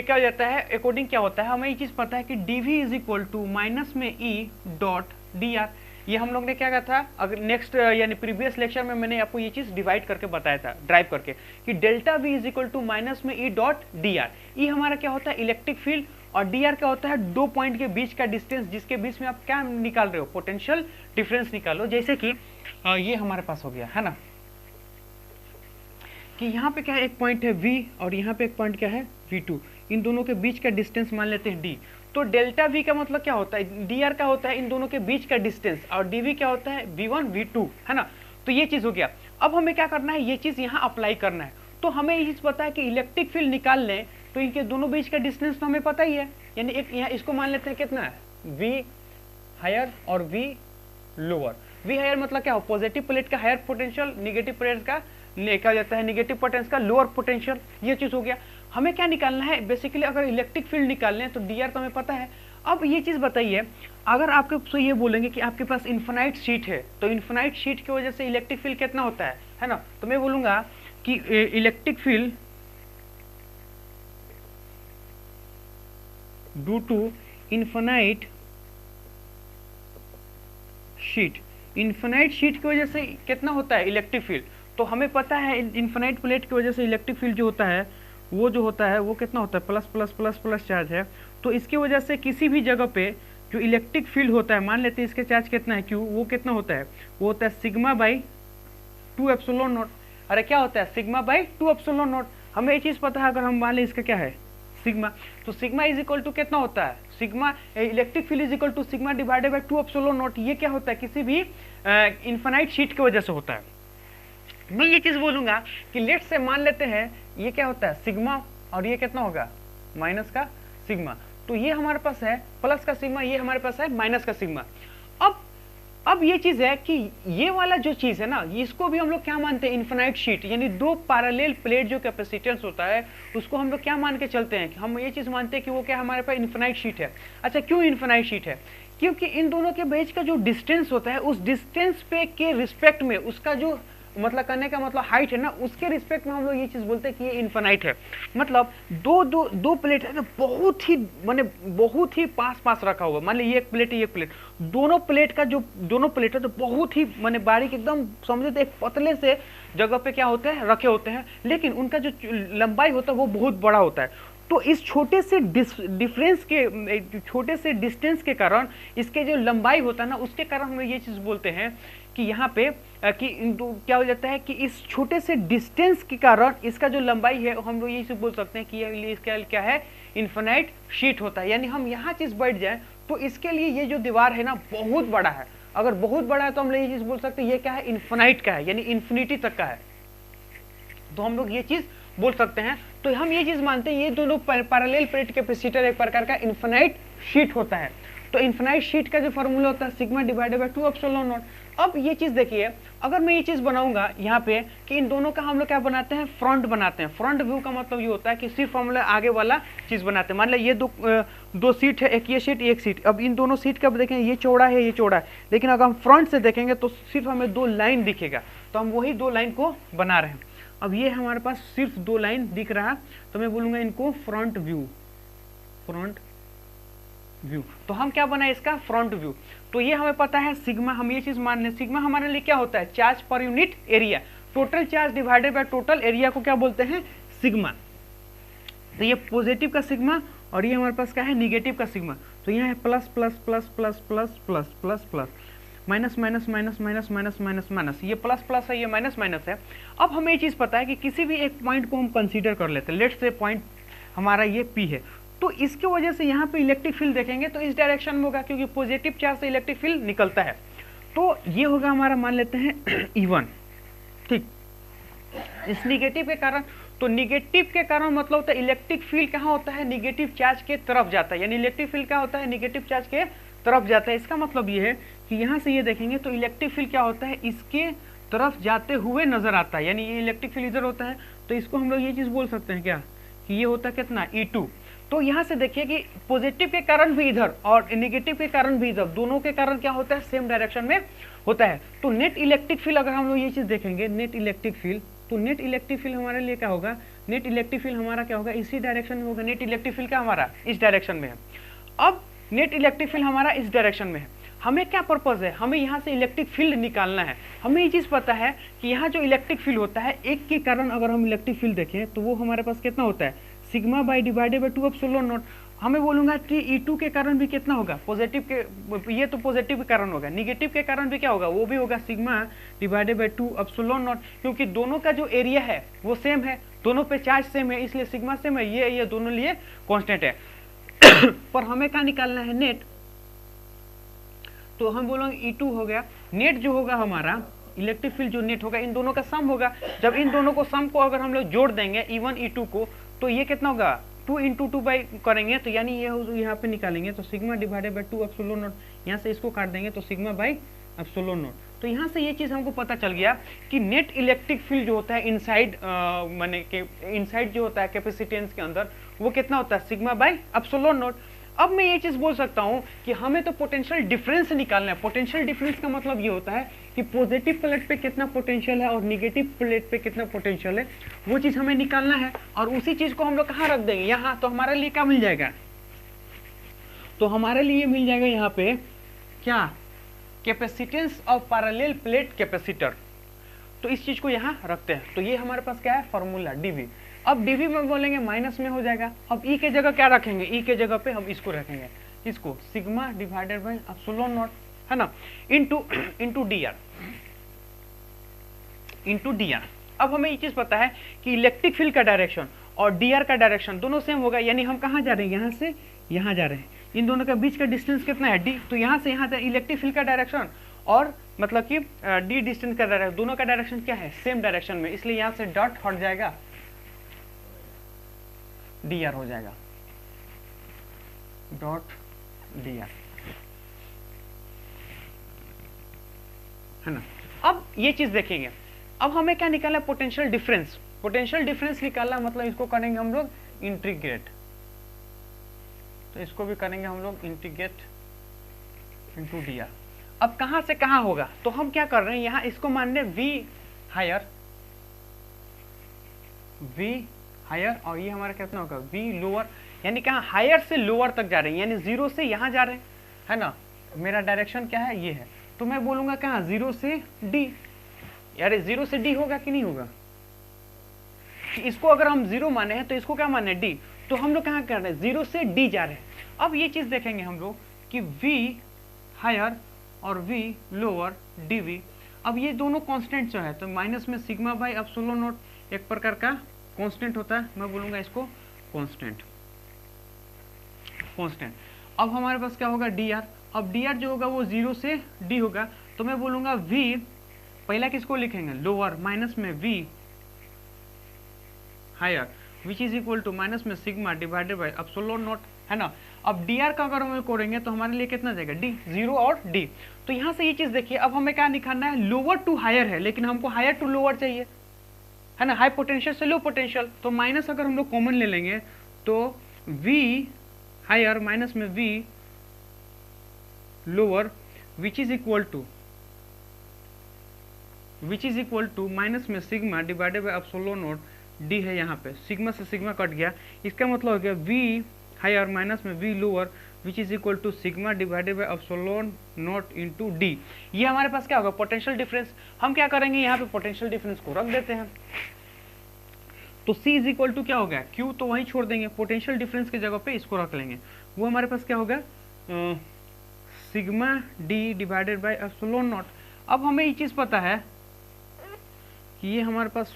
क्या हो जाता है, अकॉर्डिंग क्या होता है, हमें ये चीज पता है कि dv is equal to minus में e डॉट dr। ये हम लोग ने क्या कहा था, अगर नेक्स्ट यानी प्रीवियस लेक्चर में मैंने आपको ये चीज डिवाइड करके बताया था, ड्राइव करके, कि delta v is equal to minus में e डॉट dr। ई हमारा क्या होता है, इलेक्ट्रिक फील्ड, और dr क्या होता है, दो पॉइंट के बीच का डिस्टेंस, जिसके बीच में आप क्या निकाल रहे हो, पोटेंशियल डिफरेंस निकालो। जैसे कि ये हमारे पास हो गया है ना, कि यहाँ पे क्या है, एक पॉइंट है v और यहाँ पे एक पॉइंट क्या है v2, इन दोनों के बीच का डिस्टेंस मान लेते हैं d। तो डेल्टा v का मतलब क्या होता है, dr का होता है इन दोनों के बीच का डिस्टेंस, और dv क्या होता है, v1 v2, है ना। तो ये चीज हो गया। अब हमें क्या करना है, ये चीज यहाँ अप्लाई करना है। तो हमें ये चीज पता है कि इलेक्ट्रिक फील्ड निकाल लें तो इनके दोनों बीच का डिस्टेंस तो हमें पता ही है, यानी एक यहाँ इसको मान लेते हैं कितना है, v हायर और v लोअर। v हायर मतलब क्या हो, पॉजिटिव प्लेट का हायर पोटेंशियल, निगेटिव प्लेट का क्या जाता है, निगेटिव पोटेंशियल का लोअर पोटेंशियल। ये चीज हो गया। हमें क्या निकालना है, बेसिकली अगर इलेक्ट्रिक फील्ड निकालने हैं तो dr तो हमें पता है। अब ये चीज बताइए, अगर आपके ये बोलेंगे कि आपके पास इन्फिनाइट शीट है, तो इन्फिनाइट शीट की वजह से इलेक्ट्रिक फील्ड कितना होता है ना। तो मैं बोलूंगा कि electric field due to infinite sheet की वजह से कितना होता है, इलेक्ट्रिक फील्ड। तो हमें पता है इन्फिनाइट प्लेट की वजह से इलेक्ट्रिक फील्ड जो होता है वो कितना होता है, plus plus plus plus charge है। तो इसकी वजह से किसी भी जगह पे जो इलेक्ट्रिक फील्ड होता है, मान लेते हैं इसके चार्ज कितना है, क्यू, वो कितना होता है, वो होता है सिग्मा बाई 2 एप्सिलॉन नॉट। अरे क्या होता है, सिग्मा बाई 2 एप्सिलॉन नॉट। हमें ये चीज पता है, अगर हम मान लें इसका क्या है, सिग्मा, तो सिग्मा इज इक्वल टू कितना होता है, sigma electric field is equal to sigma divided by 2 epsilon naught. ये क्या होता है, किसी भी इन्फिनाइट शीट की वजह से होता है। मैं ये चीज बोलूंगा कि लेट से मान लेते हैं ये क्या होता है, सिग्मा, और ये कितना होगा, माइनस का सिग्मा। तो ये हमारे पास है प्लस का सिग्मा, ये हमारे पास है माइनस का सिग्मा। अब ये चीज है कि ये वाला जो चीज है ना, इसको भी हम लोग क्या मानते हैं, इन्फिनाइट शीट, यानी दो पैरेलल प्लेट जो कैपेसिटेंस होता है उसको हम लोग क्या मान के चलते हैं, हम ये चीज मानते हैं कि वो क्या हमारे पास इन्फिनाइट शीट है। अच्छा, क्यों इन्फिनाइट शीट है, क्योंकि इन दोनों के बीच का जो डिस्टेंस होता है, उस डिस्टेंस पे के रिस्पेक्ट में उसका जो मतलब करने का मतलब हाइट है ना, उसके रिस्पेक्ट में हम लोग ये चीज बोलते हैं कि ये इन्फिनाइट है। मतलब दो प्लेट है ना, बहुत ही पास रखा हुआ, मान लीजिए एक प्लेट है, एक प्लेट, दोनों प्लेट है तो बहुत ही बारीक एकदम, समझे तो एक पतले से जगह पे क्या होते हैं, रखे होते हैं, लेकिन उनका जो लंबाई होता है वो बहुत बड़ा होता है। तो इस छोटे से डिस्टेंस के कारण इसके जो लंबाई होता है ना, उसके कारण हम ये चीज बोलते हैं कि यहाँ पे कि क्या हो जाता है कि इस छोटे से डिस्टेंस के कारण इसका जो लंबाई है, हम लोग ये बोल सकते हैं कि इसका क्या है, इन्फिनाइट शीट होता है। यानी हम यहाँ चीज बैठ जाए तो इसके लिए ये जो दीवार है ना बहुत बड़ा है। अगर बहुत बड़ा है तो हम लोग ये चीज बोल सकते हैं ये क्या है, इन्फिनाइट का है, यानी इन्फिनिटी तक का है। तो हम लोग ये चीज बोल सकते हैं। तो हम ये चीज मानते हैं ये दोनों पैरेलल प्लेट कैपेसिटर एक प्रकार का इन्फिनाइट शीट होता है। तो इन्फिनाइट शीट का जो फॉर्मूला होता है sigma divided by 2 epsilon not. अब ये चीज देखिए, अगर मैं ये चीज बनाऊंगा यहाँ पे कि इन दोनों का हम लोग क्या बनाते हैं, फ्रंट बनाते हैं। फ्रंट व्यू का मतलब ये होता है कि सिर्फ हम लोग आगे वाला चीज बनाते हैं। मान लीजिए ये दो सीट है, एक ये सीट एक सीट। अब इन दोनों सीट का देखें, ये चौड़ा है ये चौड़ा है, लेकिन अगर हम फ्रंट से देखेंगे तो सिर्फ हमें 2 लाइन दिखेगा। तो हम वही 2 लाइन को बना रहे हैं। अब ये हमारे पास सिर्फ 2 लाइन दिख रहा, तो मैं बोलूंगा इनको फ्रंट व्यू। तो हम क्या बना इसका, फ्रंट व्यू। तो ये हमें पता है सिग्मा, हम ये चीज मान लें, सिग्मा हमारे लिए क्या होता है, charge per unit area. Total charge divided by total area को क्या बोलते हैं, सिग्मा। तो ये पॉजिटिव का सिग्मा और ये हमारे पास क्या है, निगेटिव का सिग्मा। तो यहाँ है plus plus plus plus plus plus plus plus, minus minus minus minus minus minus minus, ये प्लस प्लस है, ये माइनस माइनस है। अब हमें ये चीज पता है कि किसी भी एक पॉइंट को हम कंसीडर कर लेते हैं, लेट्स से पॉइंट हमारा ये P है। तो इसके वजह से यहाँ पे इलेक्ट्रिक फील्ड देखेंगे तो इस डायरेक्शन में होगा, क्योंकि पॉजिटिव चार्ज से इलेक्ट्रिक फील्ड निकलता है। तो ये होगा हमारा, मान लेते हैं E1, ठीक। इस निगेटिव के कारण, तो निगेटिव के कारण मतलब होता है इलेक्ट्रिक फील्ड कहाँ होता है, निगेटिव चार्ज के तरफ जाता है, यानी इलेक्ट्रिक फील्ड क्या होता है, निगेटिव चार्ज के तरफ जाता है। इसका मतलब ये है कि यहाँ से ये देखेंगे तो इलेक्ट्रिक फील्ड क्या होता है, इसके तरफ जाते हुए नजर आता है, यानी ये इलेक्ट्रिक फील्ड इधर होता है, तो इसको हम लोग ये चीज बोल सकते हैं क्या, कि ये होता है कितना, E2। तो यहाँ से देखिए कि पॉजिटिव के कारण भी इधर और नेगेटिव के कारण भी इधर, दोनों के कारण क्या होता है, सेम डायरेक्शन में होता है। तो नेट इलेक्ट्रिक फील्ड अगर हम लोग ये चीज देखेंगे, नेट इलेक्ट्रिक फील्ड, तो नेट इलेक्ट्रिक फील्ड हमारे लिए क्या होगा, नेट इलेक्ट्रिक फील्ड हमारा क्या होगा, इसी डायरेक्शन में होगा। नेट इलेक्ट्रिक फील्ड क्या हमारा इस डायरेक्शन में है। अब नेट इलेक्ट्रिक फील्ड हमारा इस डायरेक्शन में है, हमें क्या पर्पज है, हमें यहाँ से इलेक्ट्रिक फील्ड निकालना है। हमें ये चीज पता है कि यहाँ जो इलेक्ट्रिक फील्ड होता है, एक के कारण अगर हम इलेक्ट्रिक फील्ड देखें तो वो हमारे पास कितना होता है, sigma by divided by 2 epsilon not. हमें बोलूंगा कि E2 के कारण भी कितना होगा, पॉजिटिव के, ये तो पॉजिटिव के कारण होगा, निगेटिव के कारण भी क्या होगा, वो भी होगा sigma divided by 2 epsilon not, क्योंकि दोनों का जो एरिया है वो सेम है, दोनों पे चार्ज सेम है, इसलिए सिग्मा सेम है, ये दोनों लिए कांस्टेंट है। पर हमें क्या निकालना है, नेट। तो हम बोलेंगे E2 हो गया, नेट जो होगा हमारा इलेक्ट्रिक फील्ड जो नेट होगा इन दोनों का सम होगा। जब इन दोनों को सम को अगर हम लोग जोड़ देंगे E1 E2 को, तो ये कितना होगा, 2 × 2 बाई करेंगे तो यानी ये यहाँ पे निकालेंगे तो sigma divided by 2 epsilon not, यहाँ से इसको काट देंगे तो सिग्मा बाई एप्सिलॉन नॉट। तो यहाँ से ये चीज हमको पता चल गया कि नेट इलेक्ट्रिक फील्ड जो होता है इनसाइड, माने के इनसाइड जो होता है कैपेसिटेंस के अंदर, वो कितना होता है, सिग्मा बाई एप्सिलॉन नॉट। अब मैं ये चीज बोल सकता हूं कि हमें तो पोटेंशियल डिफरेंस निकालना है। पोटेंशियल डिफरेंस का मतलब ये होता है कि पॉजिटिव प्लेट पे कितना पोटेंशियल है और निगेटिव प्लेट पे कितना पोटेंशियल है, वो चीज हमें निकालना है। और उसी चीज को हम लोग कहाँ रख देंगे, यहाँ। तो हमारे लिए क्या मिल जाएगा, तो हमारे लिए मिल जाएगा यहाँ पे क्या, capacitance of parallel plate capacitor. तो इस चीज को यहाँ रखते हैं। तो ये हमारे पास क्या है, फॉर्मूला dV। अब dV में बोलेंगे माइनस में हो जाएगा। अब E के जगह क्या रखेंगे, E के जगह पे हम इसको रखेंगे, इसको sigma divided by epsilon naught, है ना, इनटू dr। अब हमें ये चीज पता है कि इलेक्ट्रिक फील्ड का डायरेक्शन और dr का डायरेक्शन दोनों सेम होगा, यानी हम कहाँ जा रहे हैं, यहाँ से यहाँ जा रहे हैं। इन दोनों के बीच का डिस्टेंस कितना है, d। तो यहाँ से यहाँ तक इलेक्ट्रिक फील्ड का डायरेक्शन और मतलब कि d डिस्टेंस का डायरेक्शन, दोनों का डायरेक्शन क्या है, सेम डायरेक्शन में, इसलिए यहाँ से डॉट हट जाएगा, dr हो जाएगा, डॉट dr, है ना। अब ये चीज देखेंगे, अब हमें क्या निकालना है, पोटेंशियल डिफरेंस। पोटेंशियल डिफरेंस निकालना मतलब इसको करेंगे हम लोग इंटीग्रेट, तो इसको भी करेंगे हम लोग इंटीग्रेट इनटू dr। अब कहां से कहां होगा, तो हम क्या कर रहे हैं, यहां इसको मान रहे v हायर और ये हमारा कितना होगा, v लोअर, यानी कहां, हायर से लोअर तक जा रहे हैं, यानी 0 से यहां जा रहे हैं, है ना। मेरा डायरेक्शन क्या है, ये है। तो मैं बोलूंगा कहां, 0 से d। यार 0 से d होगा कि नहीं होगा, कि इसको अगर हम 0 माने हैं तो इसको क्या माने, d। तो हम लोग कहां कर रहे हैं, 0 से d जा रहे हैं। अब ये चीज देखेंगे हम लोग कि v हायर और v लोअर dv। अब ये दोनों कांस्टेंट जो है, तो माइनस में सिग्मा बाई एप्सिलॉन नॉट एक प्रकार का कांस्टेंट होता है, मैं बोलूंगा इसको कांस्टेंट। अब हमारे पास क्या होगा, dr। अब dr जो होगा वो 0 से d होगा, तो मैं बोलूंगा v, पहला किसको लिखेंगे, लोअर, माइनस में v higher, which is equal to minus में sigma divided by epsilon naught, है ना। अब dr का अगर हम करेंगे तो हमारे लिए कितना जाएगा, d, 0 और d। तो यहाँ से ये चीज देखिए, अब हमें क्या निकालना है, लोअर टू हायर है, लेकिन हमको हायर टू लोअर चाहिए, है ना, हाई पोटेंशियल से लो पोटेंशियल। तो माइनस अगर हम लोग कॉमन ले लेंगे तो v हायर माइनस में v lower, which is equal to minus में sigma divided by epsilon naught, d है यहाँ पे, सिग्मा से सिग्मा कट गया, इसका मतलब हो गया v हायर माइनस में v lower, which is equal to sigma divided by epsilon naught into d। ये हमारे पास क्या होगा, पोटेंशियल डिफरेंस। हम क्या करेंगे, यहाँ पे पोटेंशियल डिफरेंस को रख देते हैं, तो c इज इक्वल टू क्या हो गया, q, तो वहीं छोड़ देंगे, पोटेंशियल डिफरेंस की जगह पे इसको रख लेंगे, वो हमारे पास क्या होगा, sigma d divided by epsilon not. अब हमें ये चीज पता है कि ये हमारे पास,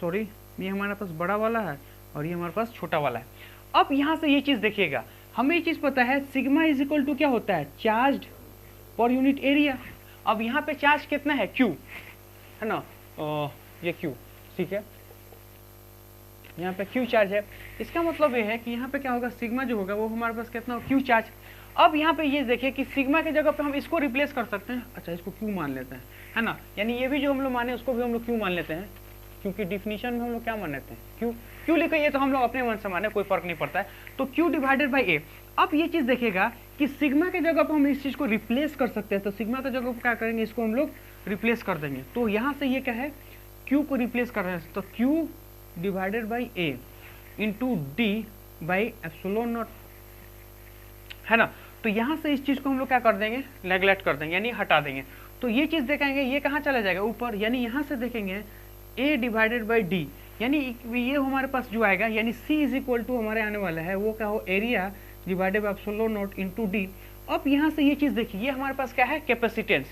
ये हमारे पास बड़ा वाला है और ये हमारे पास छोटा वाला है। अब यहाँ से ये चीज देखिएगा, हमें ये चीज पता है सिग्मा इज इक्वल टू क्या होता है, चार्ज पर यूनिट एरिया। अब यहाँ पे चार्ज कितना है, Q, है ना, ये Q, ठीक है। यहाँ पे क्यू चार्ज है। इसका मतलब ये है कि यहाँ पे क्या होगा, सिग्मा जो होगा वो हमारे पास कितना क्यू चार्ज। अब यहाँ पे ये देखिए कि सिग्मा की जगह पे हम इसको रिप्लेस कर सकते हैं, अच्छा इसको क्यू मान लेते हैं, है ना, यानी ये भी जो हम लोग माने उसको भी हम लोग क्यू मान लेते हैं, क्योंकि डिफिनीशन में हम लोग क्या मान लेते हैं, क्यू। क्यू लिखे ये तो हम लोग अपने मन से माने, कोई फर्क नहीं पड़ता है, तो क्यू डिवाइडेड बाई ए। अब ये चीज़ देखिएगा कि सिग्मा की जगह पर हम इस चीज़ को रिप्लेस कर सकते हैं, तो सिग्मा की जगह पर क्या करेंगे, इसको हम लोग रिप्लेस कर देंगे। तो यहाँ से ये क्या है, क्यू को रिप्लेस कर रहे हैं, तो Q divided by A into D by epsilon naught, है ना। तो यहाँ से इस चीज़ को हम लोग क्या कर देंगे, नेग्लेक्ट कर देंगे, यानी हटा देंगे। तो ये चीज़ देखेंगे, ये कहाँ चला जाएगा, ऊपर, यानी यहाँ से देखेंगे a डिवाइडेड बाई डी, यानी ये हमारे पास जो आएगा, यानी c इज इक्वल टू हमारे आने वाला है वो क्या हो, area divided by epsilon naught into D. अब यहाँ से ये चीज़ देखिए, ये हमारे पास क्या है, कैपेसिटेंस।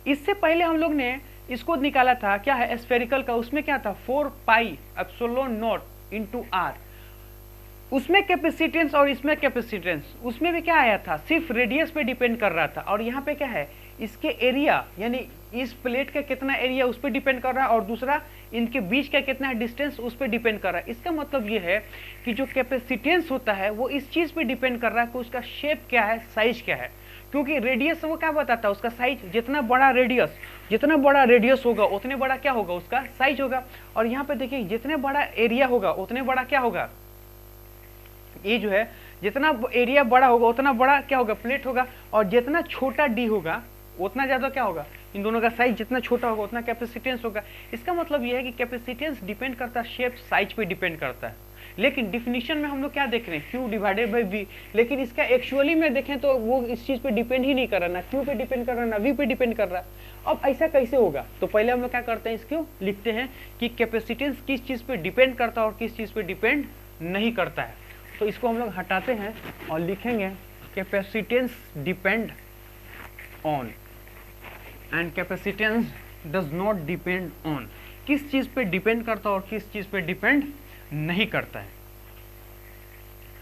इससे पहले हम लोग ने इसको निकाला था, क्या है, स्फेरिकल का, उसमें क्या था, 4 pi epsilon naught into R, उसमें कैपेसिटेंस और इसमें कैपेसिटेंस, उसमें भी क्या आया था, सिर्फ रेडियस पे डिपेंड कर रहा था, और यहाँ पे क्या है, इसके एरिया, यानी इस प्लेट का कितना एरिया उस पर डिपेंड कर रहा है, और दूसरा इनके बीच का कितना डिस्टेंस उस पर डिपेंड कर रहा है। इसका मतलब ये है कि जो कैपेसिटेंस होता है वो इस चीज़ पे डिपेंड कर रहा है कि उसका शेप क्या है, साइज क्या है, क्योंकि रेडियस वो क्या बताता है, उसका साइज, जितना बड़ा रेडियस होगा उतने बड़ा क्या होगा, उसका साइज होगा। और यहाँ पे देखिए, जितने बड़ा एरिया होगा उतने बड़ा क्या होगा, ये जो है, जितना एरिया बड़ा होगा उतना बड़ा क्या होगा, प्लेट होगा, और जितना छोटा डी होगा उतना ज़्यादा क्या होगा, इन दोनों का साइज जितना छोटा होगा उतना कैपेसिटेंस होगा। इसका मतलब ये है कि कैपेसिटेंस डिपेंड करता है, शेप साइज पे डिपेंड करता है। लेकिन डिफिनीशन में हम लोग क्या देख रहे हैं, क्यू डिवाइडेड बाई वी, लेकिन इसका एक्चुअली में देखें तो वो इस चीज़ पे डिपेंड ही नहीं कर रहा, ना क्यू पे डिपेंड कर रहा, ना वी पे डिपेंड कर रहा। अब ऐसा कैसे होगा, तो पहले हम लोग क्या करते हैं, इसको लिखते हैं कि कैपेसिटेंस किस चीज़ पे डिपेंड करता है और किस चीज़ पे डिपेंड नहीं करता है। तो इसको हम लोग हटाते हैं और लिखेंगे capacitance depend on and capacitance does not depend on, किस चीज़ पे डिपेंड करता है और किस चीज़ पे डिपेंड नहीं करता है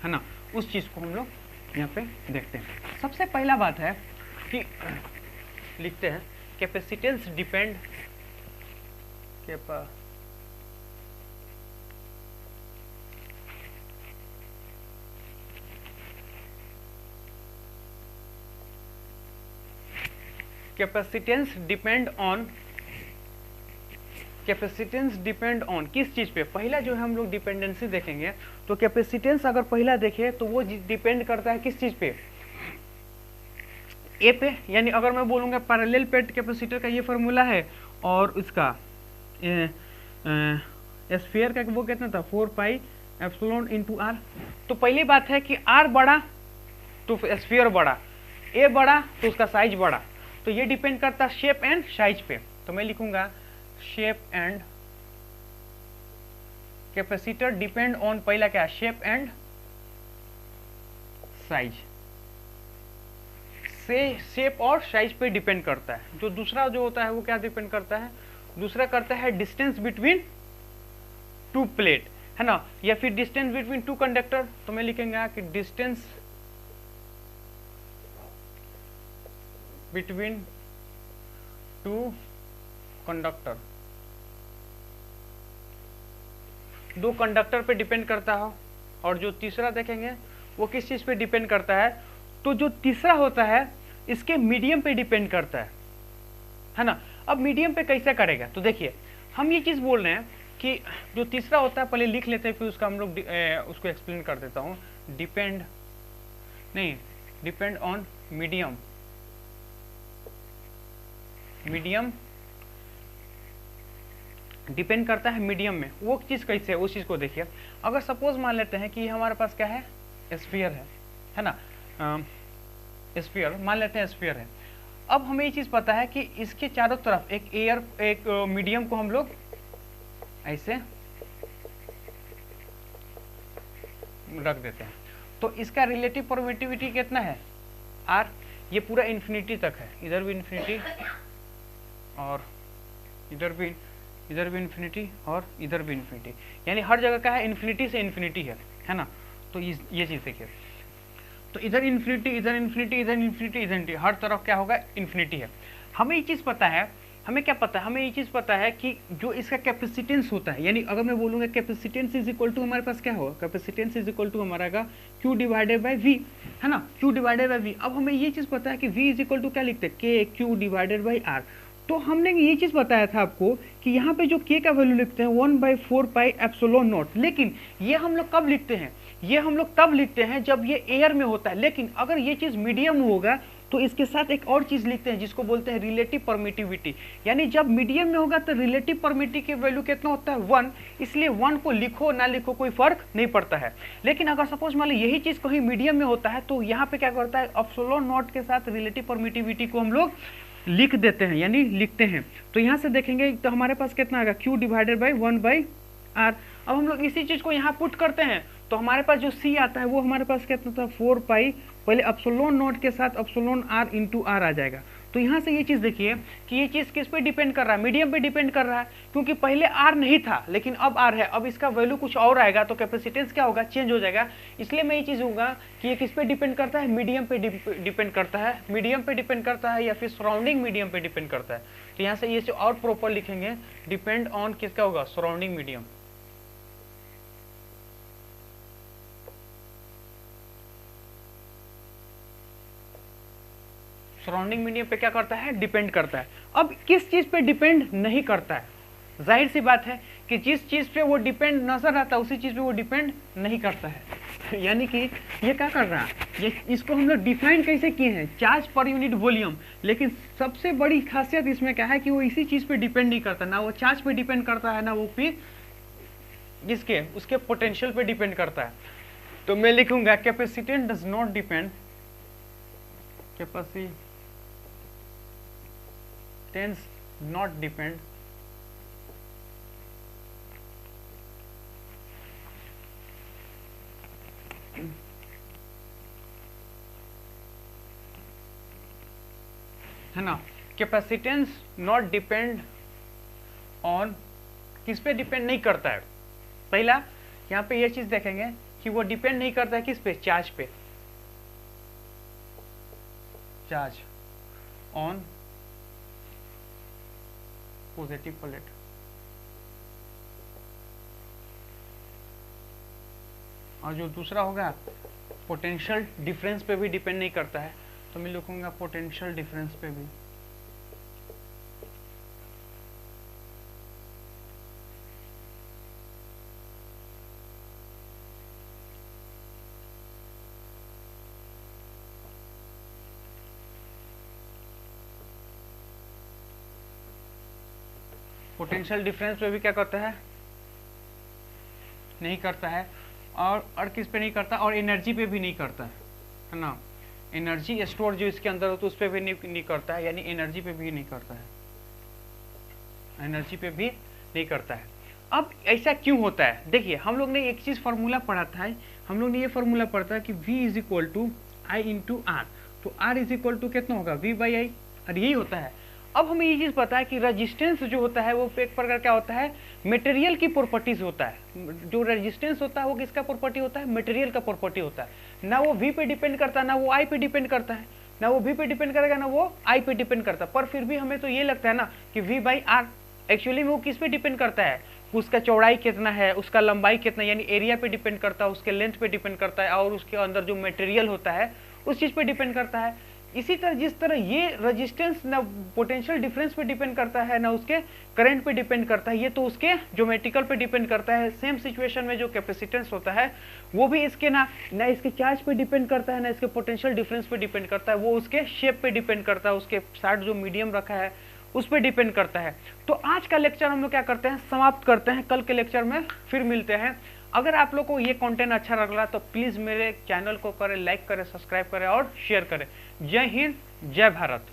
ना, उस चीज़ को हम लोग यहाँ पे देखते हैं। सबसे पहला बात है कि लिखते हैं capacitance depend capacitance depend on किस चीज़ पे, पहला जो है हम लोग डिपेंडेंसी देखेंगे। तो कैपेसिटेंस अगर पहला देखें तो वो डिपेंड करता है किस चीज़ पे, ए पे, यानी अगर मैं बोलूँगा पैरेलल प्लेट कैपेसिटर का ये फार्मूला है, और उसका स्फीयर का वो कितना था, 4 पाई एप्सिलॉन इनटू आर। तो पहली बात है कि आर बड़ा तो स्फीयर बड़ा, ए बड़ा तो उसका साइज बड़ा, तो ये डिपेंड करता है शेप एंड साइज पे। तो मैं लिखूंगा shape and capacitor depend on, पहला क्या, शेप एंड साइज, से शेप और साइज पे डिपेंड करता है। जो दूसरा जो होता है वो क्या डिपेंड करता है, दूसरा करता है डिस्टेंस बिटवीन टू प्लेट, है ना, या फिर डिस्टेंस बिटवीन टू कंडक्टर। तो मैं लिखेंगे कि डिस्टेंस बिटवीन टू कंडक्टर, दो कंडक्टर पे डिपेंड करता है। और जो तीसरा देखेंगे वो किस चीज़ पे डिपेंड करता है, तो जो तीसरा होता है इसके मीडियम पे डिपेंड करता है ना। अब मीडियम पे कैसे करेगा, तो देखिए हम ये चीज़ बोल रहे हैं कि जो तीसरा होता है, पहले लिख लेते हैं फिर उसका हम लोग उसको एक्सप्लेन कर देता हूँ। डिपेंड ऑन मीडियम डिपेंड करता है मीडियम में। वो चीज़ कैसे है उस चीज़ को देखिए। अगर सपोज मान लेते हैं कि हमारे पास क्या है, स्फीयर है ना, स्फीयर मान लेते हैं, स्फीयर है। अब हमें ये चीज़ पता है कि इसके चारों तरफ एक मीडियम को हम लोग ऐसे रख देते हैं, तो इसका रिलेटिव परमिटिविटी कितना है, आर। ये पूरा इन्फिनिटी तक है, इधर भी इन्फिनिटी और इधर भी इन्फिनिटी और इधर भी इन्फिनिटी, यानी हर जगह क्या है, इन्फिनिटी से इन्फिनिटी है ना। तो ये चीज़ देखिए, तो इधर इन्फिनिटी, इधर इन्फिनिटी, इधर इन्फिनिटी, इधर इन्फिनिटी, हर तरफ क्या होगा, इन्फिनिटी है। हमें ये चीज़ पता है हमें क्या पता है, हमें ये चीज़ पता है कि जो इसका कैपेसिटेंस होता है, यानी अगर मैं बोलूँगा कैपेसिटेंस इज इक्वल टू हमारे पास क्या होगा, कैपेसिटेंस इज इक्वल टू हमारा का Q डिवाइडेड बाई V, है ना, Q डिवाइडेड बाई V। अब हमें ये चीज़ पता है कि V इज इक्वल टू क्या लिखते हैं, K Q divided by R। तो हमने ये चीज़ बताया था आपको कि यहाँ पे जो K का वैल्यू लिखते हैं 1/4 पाई एप्सिलॉन नॉट, लेकिन ये हम लोग कब लिखते हैं, ये हम लोग तब लिखते हैं जब ये एयर में होता है। लेकिन अगर ये चीज़ मीडियम में होगा तो इसके साथ एक और चीज़ लिखते हैं जिसको बोलते हैं रिलेटिव परमिटिविटी, यानी जब मीडियम में होगा तो रिलेटिव परमिटिविटी की वैल्यू कितना होता है 1, इसलिए 1 को लिखो ना लिखो कोई फर्क नहीं पड़ता है। लेकिन अगर सपोज मान लो यही चीज़ कहीं मीडियम में होता है तो यहाँ पे क्या करता है, एप्सिलॉन नॉट के साथ रिलेटिव परमिटिविटी को हम लोग लिख देते हैं, यानी लिखते हैं। तो यहाँ से देखेंगे तो हमारे पास कितना आएगा, Q डिवाइडेड बाई 1/R। अब हम लोग इसी चीज़ को यहाँ पुट करते हैं तो हमारे पास जो C आता है वो हमारे पास कितना था 4 पाई, पहले एप्सिलॉन नॉट के साथ एप्सिलॉन R इंटू R आ जाएगा। तो यहाँ से ये चीज़ देखिए कि ये चीज़ किस पे डिपेंड कर रहा है, मीडियम पे डिपेंड कर रहा है, क्योंकि पहले R नहीं था लेकिन अब R है। अब इसका वैल्यू कुछ और आएगा तो कैपेसिटेंस क्या होगा, चेंज हो जाएगा। इसलिए मैं ये चीज़ दूंगा कि ये किस पे डिपेंड करता है, मीडियम पे डिपेंड करता है, मीडियम पे डिपेंड करता है या फिर सराउंडिंग मीडियम पे डिपेंड करता है। तो यहाँ से ये जो और प्रॉपर लिखेंगे, डिपेंड ऑन किसका होगा, सराउंडिंग मीडियम। सराउंडिंग मीडियम पे क्या करता है, डिपेंड करता है। अब किस चीज़ पे डिपेंड नहीं करता है, जाहिर सी बात है कि जिस चीज़ पे वो डिपेंड नजर आता है उसी चीज़ पे वो डिपेंड नहीं करता है। यानी कि ये क्या कर रहा है, ये इसको हम लोग डिफाइन कैसे किए हैं, चार्ज पर यूनिट वॉल्यूम। लेकिन सबसे बड़ी खासियत इसमें क्या है कि वो इसी चीज़ पे डिपेंड नहीं करता, ना वो चार्ज पे डिपेंड करता है ना वो फिर जिसके उसके पोटेंशियल पे डिपेंड करता है। तो मैं लिखूंगा capacitance does not depend, capacitance not depend है ना, कैपेसिटेंस नॉट डिपेंड ऑन, किस पे डिपेंड नहीं करता है। पहला यहाँ पे ये चीज देखेंगे कि वो डिपेंड नहीं करता है किस पे, चार्ज पे, चार्ज ऑन पॉजिटिव प्लेट। और जो दूसरा होगा पोटेंशियल डिफरेंस पे भी डिपेंड नहीं करता है, तो मैं लिखूंगा पोटेंशियल डिफरेंस पे भी। पोटेंशियल डिफरेंस पे भी क्या करता है, नहीं करता है। और किस पे नहीं करता, और एनर्जी पे भी नहीं करता है ना, एनर्जी स्टोर जो इसके अंदर हो तो उस पर भी नहीं करता है, यानी एनर्जी पे भी नहीं करता है, एनर्जी पे भी नहीं करता है। अब ऐसा क्यों होता है, देखिए हम लोग ने एक चीज फार्मूला पढ़ा था, हम लोग ने ये फार्मूला पढ़ा था कि V is equal to I into R, तो R इज इक्वल टू कितना होगा, V बाई आई, और यही होता है। अब हमें ये चीज पता है कि रेजिस्टेंस जो होता है वो एक प्रकार क्या होता है, मटेरियल की प्रॉपर्टीज होता है। जो रेजिस्टेंस होता है वो किसका प्रॉपर्टी होता है, मटेरियल का प्रॉपर्टी होता है। ना वो V पे डिपेंड करता है, ना वो I पे डिपेंड करता है, ना वो V पे डिपेंड करेगा ना वो I पे डिपेंड करता है। पर फिर भी हमें तो ये लगता है ना कि V बाई आर एक्चुअली में वो किस पे डिपेंड करता है, उसका चौड़ाई कितना है, उसका लंबाई कितना, यानी एरिया पे डिपेंड करता है, उसके लेंथ पे डिपेंड करता है, और उसके अंदर जो मटेरियल होता है उस चीज पे डिपेंड करता है। इसी तरह जिस तरह ये रेजिस्टेंस ना पोटेंशियल डिफरेंस पे डिपेंड करता है ना उसके करंट पे डिपेंड करता है, ये तो उसके ज्योमेट्रिकल पे डिपेंड करता है। सेम सिचुएशन में जो कैपेसिटेंस होता है वो भी इसके ना इसके चार्ज पे डिपेंड करता है ना इसके पोटेंशियल डिफरेंस पे डिपेंड करता है, वो उसके शेप पे डिपेंड करता है, उसके साथ जो मीडियम रखा है उस पर डिपेंड करता है। तो आज का लेक्चर हम लोग क्या करते हैं, समाप्त करते हैं, कल के लेक्चर में फिर मिलते हैं। अगर आप लोग को ये कंटेंट अच्छा लग रहा तो प्लीज़ मेरे चैनल को करें लाइक करें, सब्सक्राइब करें और शेयर करें। जय हिंद, जय भारत।